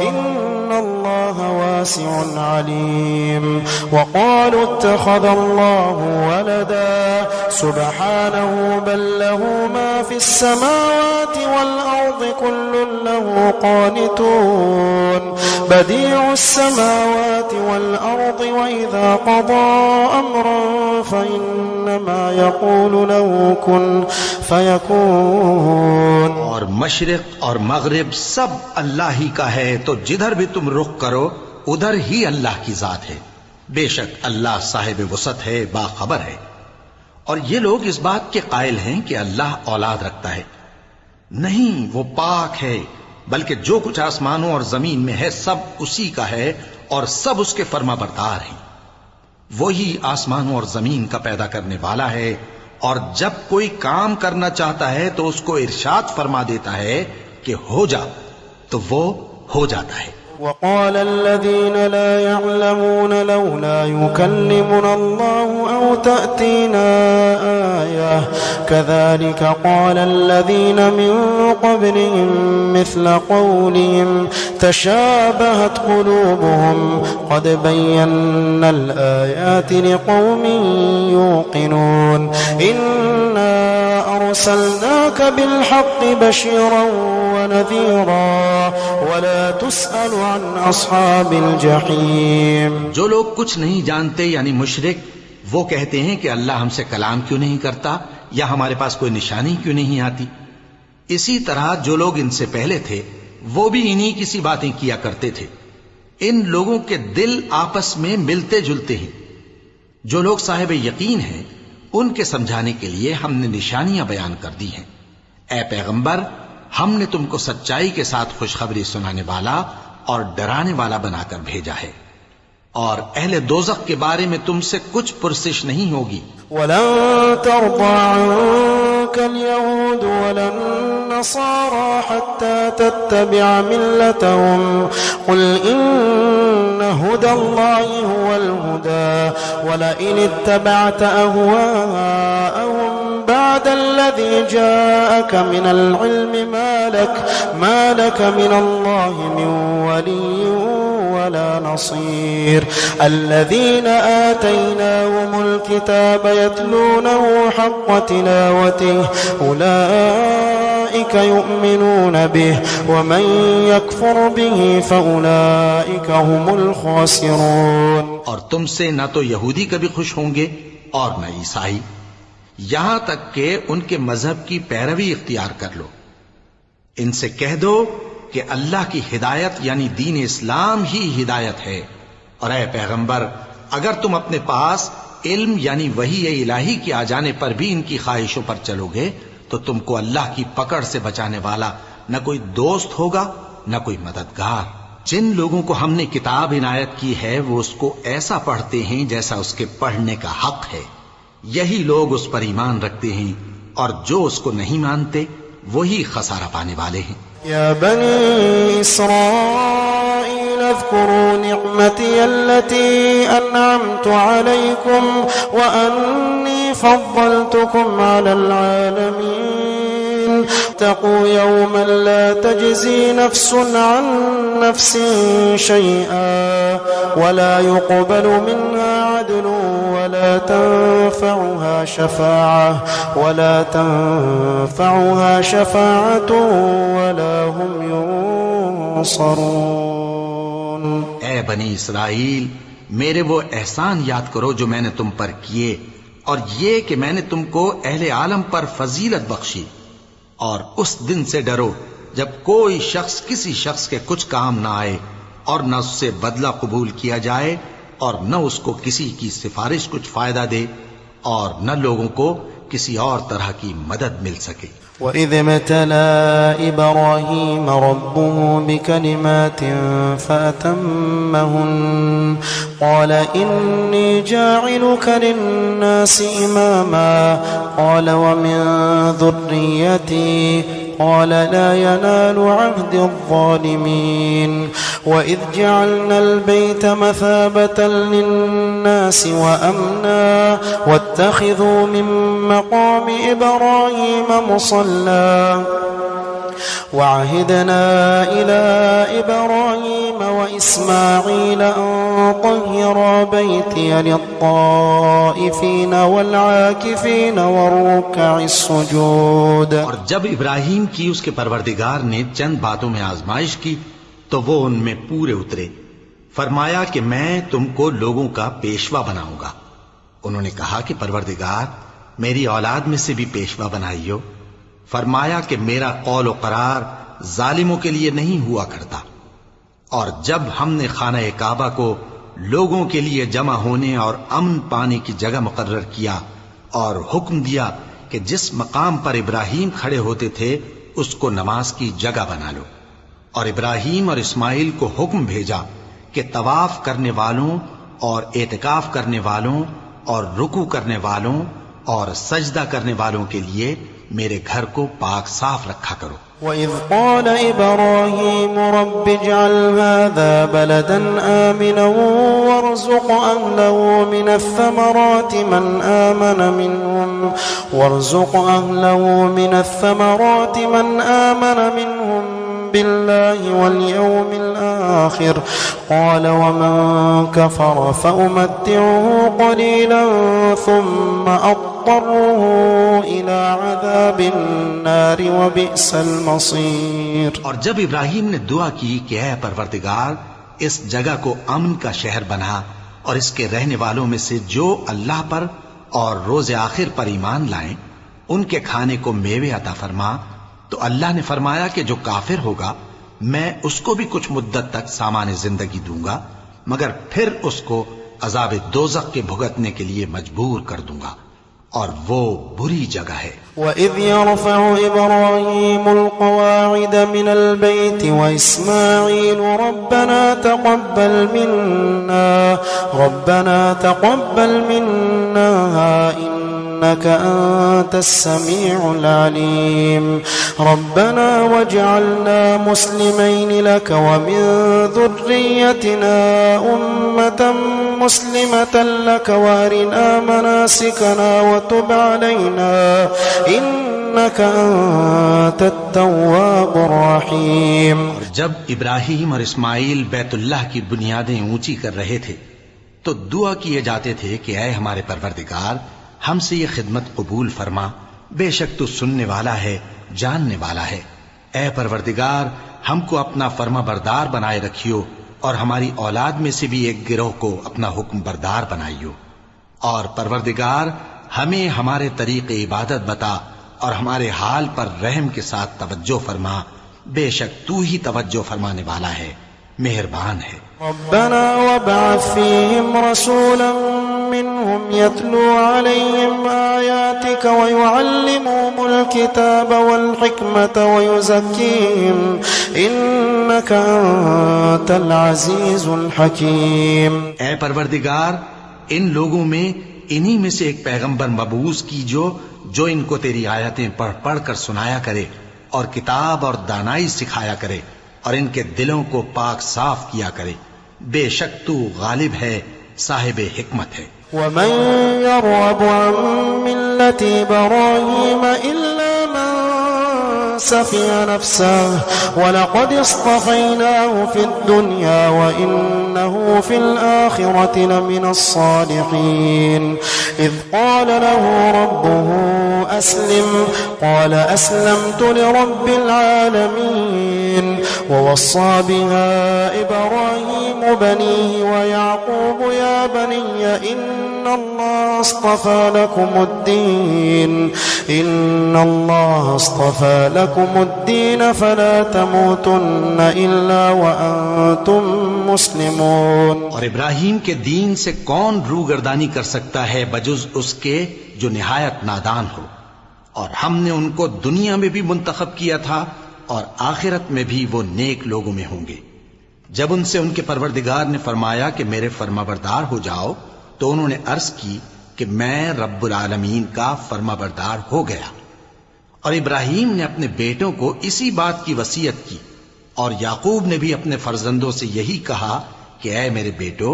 इन्नल्लाह वासिउन अलीम। वक़ालू इत्तख़ज़ल्लाहु वलदा सुब्हानहु बल लहू मा फ़िस्समावाति वल अर्ज़ि कुल्लुन लहू क़ानितून बदीउस समावाति वल अर्ज़ि व इज़ा क़ज़ा अम्रन फ़इन्नमा यक़ूलु लहू कुन फ़यकून। और मशरिक़ और मग़रिब सब अल्लाह ही का है, तो जिधर भी तुम रुख करो उधर ही अल्लाह की जात है। बेशक अल्लाह साहिब वसत है, बाखबर है। और ये लोग इस बात के कायल हैं कि अल्लाह औलाद रखता है। नहीं, वो पाक है, बल्कि जो कुछ आसमानों और जमीन में है सब उसी का है और सब उसके फर्माबरदार हैं। वही आसमानों और जमीन का पैदा करने वाला है, और जब कोई काम करना चाहता है तो उसको इरशाद फरमा देता है कि हो जा, तो वो हो जाता है। वक़ाल अल्लज़ीना ला यअलमून लौला युकल्लिमुना अल्लाहु औ तअतीना आया कज़ालिका क़ाल अल्लज़ीना मिन क़ब्लिहिम मिस्ल क़ौलिहिम तशाबहत क़ुलूबुहुम क़द बय्यन्नल आयाति लिक़ौमिन युक़िनून इन्ना अरसलनाका बिलहक़्क़ि बशीरन व नज़ीरा वला तुस्अलु अन अस्हाबिल जहीम। जो लोग कुछ नहीं जानते यानी मुशरिक, वो कहते हैं कि अल्लाह हमसे कलाम क्यों नहीं करता या हमारे पास कोई निशानी क्यों नहीं आती। इसी तरह जो लोग इनसे पहले थे वो भी इन्हीं की सी बातें किया करते थे। इन लोगों के दिल आपस में मिलते जुलते हैं। जो लोग साहिब यकीन हैं उनके समझाने के लिए हमने निशानियां बयान कर दी हैं। ए पैगंबर, हमने तुमको सच्चाई के साथ खुशखबरी सुनाने वाला और डराने वाला बनाकर भेजा है। और अहले दोज़ख के बारे में तुमसे कुछ पुरसिश नहीं होगी। वलन तर्दा अन्कल यहूद वलन नसारा हत्ता तत्तबिअ मिल्लतहुम कुल इन्न हुदल्लाहि हुवल हुदा वलइन इत्तबअत अहवाअहुम بعد الذي جاءك من العلم ما لك من الله من ولي ولا نصير الذين آتيناهم الكتاب يتلونه حق تلاوته أولئك يؤمنون به ومن يكفر به فأولئك هم الخاسرون। और तुमसे न तो यहूदी कभी खुश होंगे और न ईसाई, यहां तक के उनके मजहब की पैरवी इख्तियार कर लो। इनसे कह दो कि अल्लाह की हिदायत यानी दीन इस्लाम ही हिदायत है। और ऐ पैगंबर, अगर तुम अपने पास इल्म यानी वही इलाही के आ जाने पर भी इनकी ख्वाहिशों पर चलोगे तो तुमको अल्लाह की पकड़ से बचाने वाला न कोई दोस्त होगा न कोई मददगार। जिन लोगों को हमने किताब इनायत की है वो उसको ऐसा पढ़ते हैं जैसा उसके पढ़ने का हक है। यही लोग उस पर ईमान रखते हैं, और जो उसको नहीं मानते वही खसारा पाने वाले हैं। या बनी इस्राईल अज़्कुरू निअमती अल्लती अनअमतु अलैकुम व अन्नी फद्दलतुकुम अलल आलमीन तक़ू यौमन ला तजज़ी नफ्सुन अन नफ्सिन शैअन वला युक़बलु मिन्हा अदलुन वला तंफ़अुहा शफ़ाअतु वला हुम युंसरून। ए बनी इसराइल, मेरे वो एहसान याद करो जो मैंने तुम पर किए, और ये कि मैंने तुमको अहले आलम पर फजीलत बख्शी। और उस दिन से डरो जब कोई शख्स किसी शख्स के कुछ काम ना आए और न उससे बदला कबूल किया जाए और न उसको किसी की सिफारिश कुछ फायदा दे और न लोगों को किसी और तरह की मदद मिल सके। وإذ ابتلى إبراهيم ربه بكلمات فأتمهن قال إني جاعلك للناس إماما قال ومن ذريتي قال لا ينال عهد الظالمين وإذ جعلنا البيت مثابة للناس وأمنا واتخذوا من مقام إبراهيم مصلى وعهدنا إلى إبراهيم وإسماعيل أن طهرا بيتي للطائفين والعاكفين والركع السجود। और जब इब्राहिम की उसके परवरदिगार ने चंद बातों में आजमाइश की तो वो उनमें पूरे उतरे। फरमाया कि मैं तुमको लोगों का पेशवा बनाऊंगा। उन्होंने कहा कि परवरदिगार मेरी औलाद में से भी पेशवा बनाइयो। फरमाया कि मेरा कौल और करार जालिमों के लिए नहीं हुआ करता। और जब हमने खाना काबा को लोगों के लिए जमा होने और अमन पाने की जगह मुकर्रर किया और हुक्म दिया कि जिस मकाम पर इब्राहिम खड़े होते थे उसको नमाज की जगह बना लो, और इब्राहिम और इस्माइल को हुक्म भेजा कि तवाफ करने वालों और एतकाफ करने वालों और रुकू करने वालों और सजदा करने वालों के लिए मेरे घर को पाक साफ रखा करो। وإذ قال إبراهيم رب اجعل هذا بلدا آمنا وارزق أهله من الثمرات من آمن منهم بالله واليوم الآخر قال ومن كفر فأمتعه قليلا ثم أضطره إلى عذاب النار وبئس المصير। और जब इब्राहिम ने दुआ की कि ऐ परवरदिगार इस जगह को अमन का शहर बना और इसके रहने वालों में से जो अल्लाह पर और रोज आखिर पर ईमान लाएं उनके खाने को मेवे अता फरमा, तो अल्लाह ने फरमाया कि जो काफिर होगा मैं उसको भी कुछ मुद्दत तक सामान्य जिंदगी दूंगा, मगर फिर उसको अजाब दोज़ख के भुगतने के लिए मजबूर कर दूंगा, और वो बुरी जगह है। وإذ يرفع إبراهيم القواعد من البيت وإسماعيل ربنا تقبل منا إنك أنت السميع العليم ربنا واجعلنا مسلمين لك ومن ذريتنا أمة مسلمة لك وارنا مناسكنا وتب علينا إنك أنت التواب الرحيم। और जब इब्राहिम और इस्माइल बैतुल्लाह की बुनियादें ऊंची कर रहे थे तो दुआ किए जाते थे कि ऐ हमारे परवरदिगार हमसे ये खिदमत कबूल फरमा, बेशक तू सुनने वाला है, जानने वाला है। ऐ परवरदिगार हमको अपना फर्मा बरदार बनाए रखियो और हमारी औलाद में से भी एक गिरोह को अपना हुक्म बरदार बनाइयो, और परवरदिगार हमें हमारे तरीके इबादत बता और हमारे हाल पर रहम के साथ तवज्जो फरमा, बेशक तू ही तवज्जो फरमाने वाला है, मेहरबान है। रब्बना वबअथ फीहिम रसूलन मिनहुम यतलू अलैहिम आयातिक वयुअल्लिमुहुमुल किताब वल हिकमत वयुज़क्कीहिम इन्नका अंतल अज़ीज़ुल हकीम। ऐ परवरदिगार इन लोगों में इन्हीं में से एक पैगंबर मबूस कीजो जो इनको तेरी आयतें पढ़ पढ़ कर सुनाया करे और किताब और दानाई सिखाया करे और इनके दिलों को पाक साफ किया करे, बेशक तू गालिब है, साहिब हिकमत है। वमन यरगबु अन मिल्लति इब्राहीम इल्ला मन सफ़िह नफ्सहु वलक़द इस्तफ़ैनाहु फ़िद्दुन्या वइन्नहु फ़िल आख़िरति लमिनस्सालिहीन। इज़ क़ाल लहु रब्बुहु अस्लिम क़ाल अस्लमतु लिरब्बिल आलमीन। ववस्सा बिहा इब्राहीम बनीहि वयाक़ूब या बनिय्य इन्नल्लाह अस्तफ़ा लकुमुद्दीन फला तमूतुन्न इल्ला व अंतुम मुस्लिमून। और इब्राहीम के दीन से कौन रूगर्दानी कर सकता है बजुज उसके जो निहायत नादान हो। और हमने उनको दुनिया में भी मुंतखब किया था और आखिरत में भी वो नेक लोगों में होंगे। जब उनसे उनके परवरदिगार ने फरमाया कि मेरे फरमाबरदार हो जाओ, तो उन्होंने अर्ज की कि मैं रब्बुल आलमीन का फरमाबरदार हो गया। और इब्राहीम ने अपने बेटों को इसी बात की वसीयत की, और याकूब ने भी अपने फर्जंदों से यही कहा कि ऐ मेरे बेटो,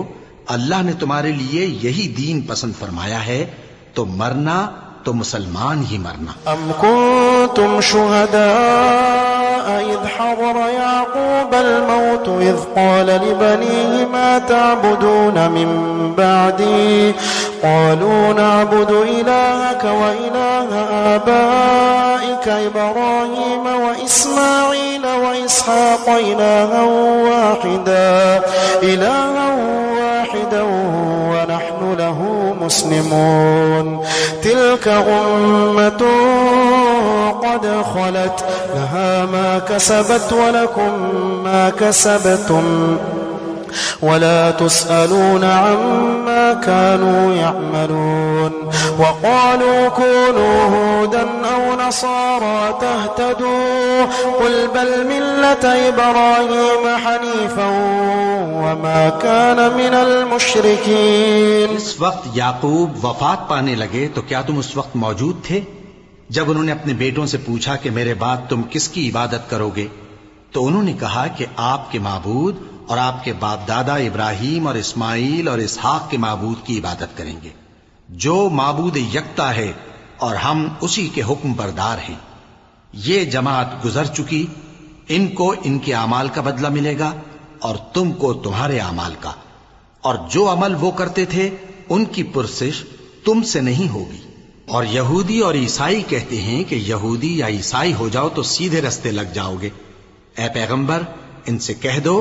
अल्लाह ने तुम्हारे लिए यही दीन पसंद फरमाया है, तो मरना तो मुसलमान ही मरना। अम कुंतुम शुहदा इज़ हज़र याक़ूब अल-मौत इज़ क़ाल लिबनीहि मा तअबुदून मिन बअदी क़ालू नअबुदु इलाहक व इलाहा आबाइक इब्राहीम व इस्माईल व इसहाक़ इलाहन वाहिदा व नहनु लहू मुस्लिमून। तिल्क उम्मतुन क़द ख़लत लहा मा कसबत व लकुम मा कसबतुम वला तुस्अलून अम्मा कानू यअमलून। वक़ालू कूनू हूदन औ नसारा तहतदू क़ुल बल मिल्लत इब्राहीम हनीफ़न वमा कान मिनल मुशरिकीन। इस वक्त याकूब वफात पाने लगे तो क्या तुम उस वक्त मौजूद थे जब उन्होंने अपने बेटों से पूछा कि मेरे बाद तुम किसकी इबादत करोगे? तो उन्होंने कहा कि आपके माबूद और आपके बाप दादा इब्राहीम और इस्माईल और इसहाक के माबूद की इबादत करेंगे, जो माबूद यकता है और हम उसी के हुक्म बरदार हैं। ये जमात गुजर चुकी, इनको इनके अमाल का बदला मिलेगा और तुमको तुम्हारे अमाल का, और जो अमल वो करते थे उनकी पुरसिश तुमसे नहीं होगी। और यहूदी और ईसाई कहते हैं कि यहूदी या ईसाई हो जाओ तो सीधे रास्ते लग जाओगे। ऐ पैगंबर, इनसे कह दो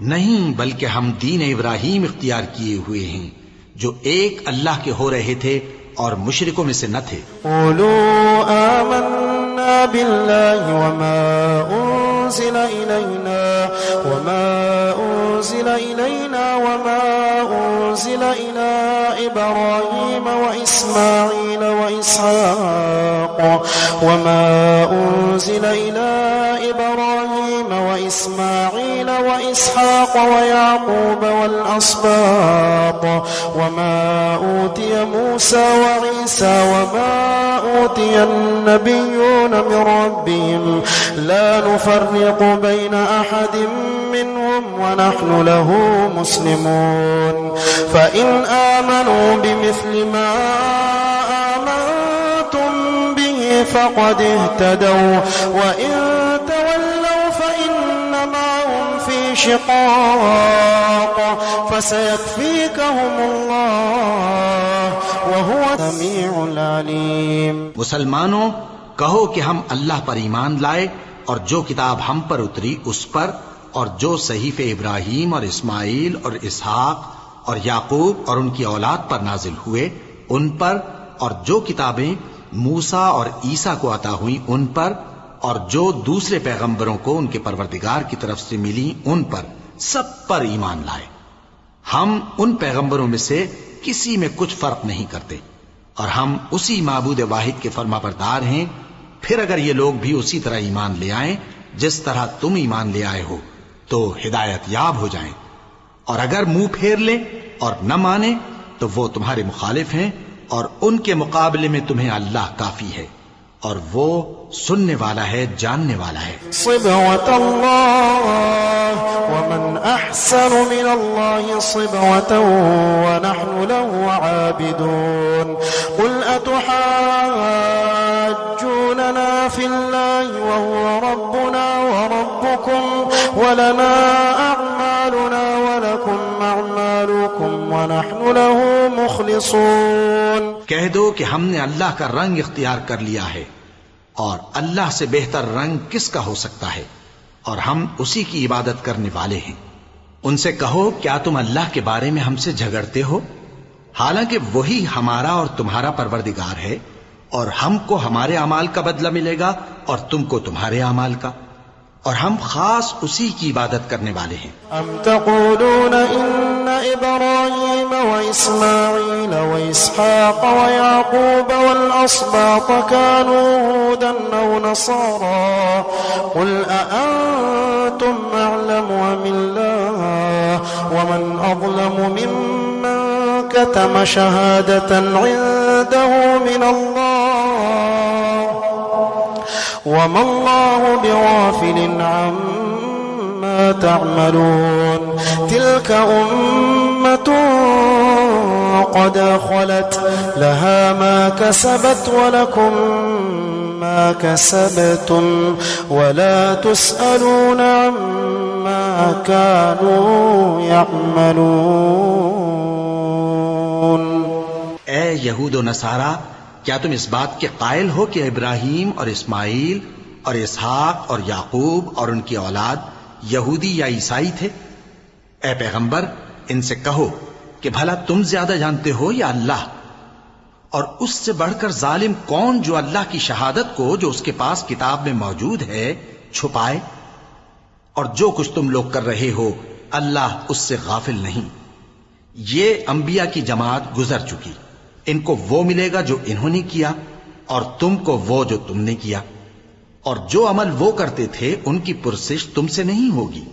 नहीं, बल्कि हम दीन इब्राहीम इख्तियार किए हुए हैं, जो एक अल्लाह के हो रहे थे और मुशरिकों में से न थे। क़ूलू आमन्ना बिल्लाहि वमा उन्ज़िला इलैना वमा उन्ज़िला इला इब्राहीम व इस्माईल व इसहाक़ वमा उन्ज़िला इला इब्राहीम व इस्माईल व इसहाक़ व याक़ूब वल अस्बात वमा ऊतिय मूसा व ईसा वमा ऊतिय अन्नबिय्यून मिन रब्बिहिम ला नुफ़र्रिक़ु बैन अहदिम मिनहुम व नहनु लहू मुस्लिमून। फ़इन आमनू बिमिस्लि मा आमनतुम बिहि फ़क़द इह्तदौ व इन तवल्लौ फ़इन्नमा हुम फ़ी शिक़ाक़ फ़सयक्फ़ीकहुमुल्लाह व हुवा समीउल अलीम। मुसलमानों, कहो कि हम अल्लाह पर ईमान लाए और जो किताब हम पर उतरी उस पर, और जो सहीफे इब्राहीम और इस्माईल और इसहाक और याकूब और उनकी औलाद पर नाजिल हुए उन पर, और जो किताबें मूसा और ईसा को अता हुई उन पर, और जो दूसरे पैगंबरों को उनके परवरदिगार की तरफ से मिली उन पर, सब पर ईमान लाए। हम उन पैगंबरों में से किसी में कुछ फर्क नहीं करते, और हम उसी माबूद वाहिद के फरमाबरदार हैं। फिर अगर ये लोग भी उसी तरह ईमान ले आए जिस तरह तुम ईमान ले आए हो, तो हिदायत याब हो जाएं, और अगर मुंह फेर ले और न माने तो वो तुम्हारे मुखालिफ हैं, और उनके मुकाबले में तुम्हें अल्लाह काफी है, और वो सुनने वाला है, जानने वाला है। सिबगतल्लाह वमन अहसनु मिनल्लाहि सिबगतन व नहनु लहु आबिदून। कुल अतुहाज्जूनना फिल्लाहि व हुवा रब्बुना व रब्बुकुम व लना अअमालुना व लकुम अअमालुकुम व नहनु लहु मुखलिसून। कह दो कि हमने अल्लाह का रंग इख्तियार कर लिया है, और अल्लाह से बेहतर रंग किसका हो सकता है, और हम उसी की इबादत करने वाले हैं। उनसे कहो, क्या तुम अल्लाह के बारे में हमसे झगड़ते हो? हालांकि वही हमारा और तुम्हारा परवरदिगार है, और हमको हमारे अमाल का बदला मिलेगा और तुमको तुम्हारे अमाल का, और हम खास उसी की इबादत करने वाले हैं। अम तक़ूलून इन्न इब्राहीम व इस्माईल व इसहाक़ व याक़ूब वल अस्बात कानू हुदन औ नसारा क़ुल अअंतुम अअलमु अमिल्लाह व मन अज़लमु मिम्मन कतम शहादतन इंदहु मिनल्लाह वमा अल्लाहु बिग़ाफ़िलिन अम्मा तअमलून तिल्क उम्मतुन क़द ख़लत लहा मा कसबत व लकुम मा कसबतुम वला तुस्अलून अम्मा कानू यअमलून। ए यहूद व नसारा, क्या तुम इस बात के कायल हो कि इब्राहीम और इस्माइल और इसहाक और याकूब और उनकी औलाद यहूदी या ईसाई थे? ए पैगंबर, इनसे कहो कि भला तुम ज्यादा जानते हो या अल्लाह? और उससे बढ़कर जालिम कौन जो अल्लाह की शहादत को, जो उसके पास किताब में मौजूद है, छुपाए? और जो कुछ तुम लोग कर रहे हो अल्लाह उससे गाफिल नहीं। ये अंबिया की जमात गुजर चुकी, इनको वो मिलेगा जो इन्होंने किया और तुमको वो जो तुमने किया, और जो अमल वो करते थे उनकी पुरसिश तुमसे नहीं होगी।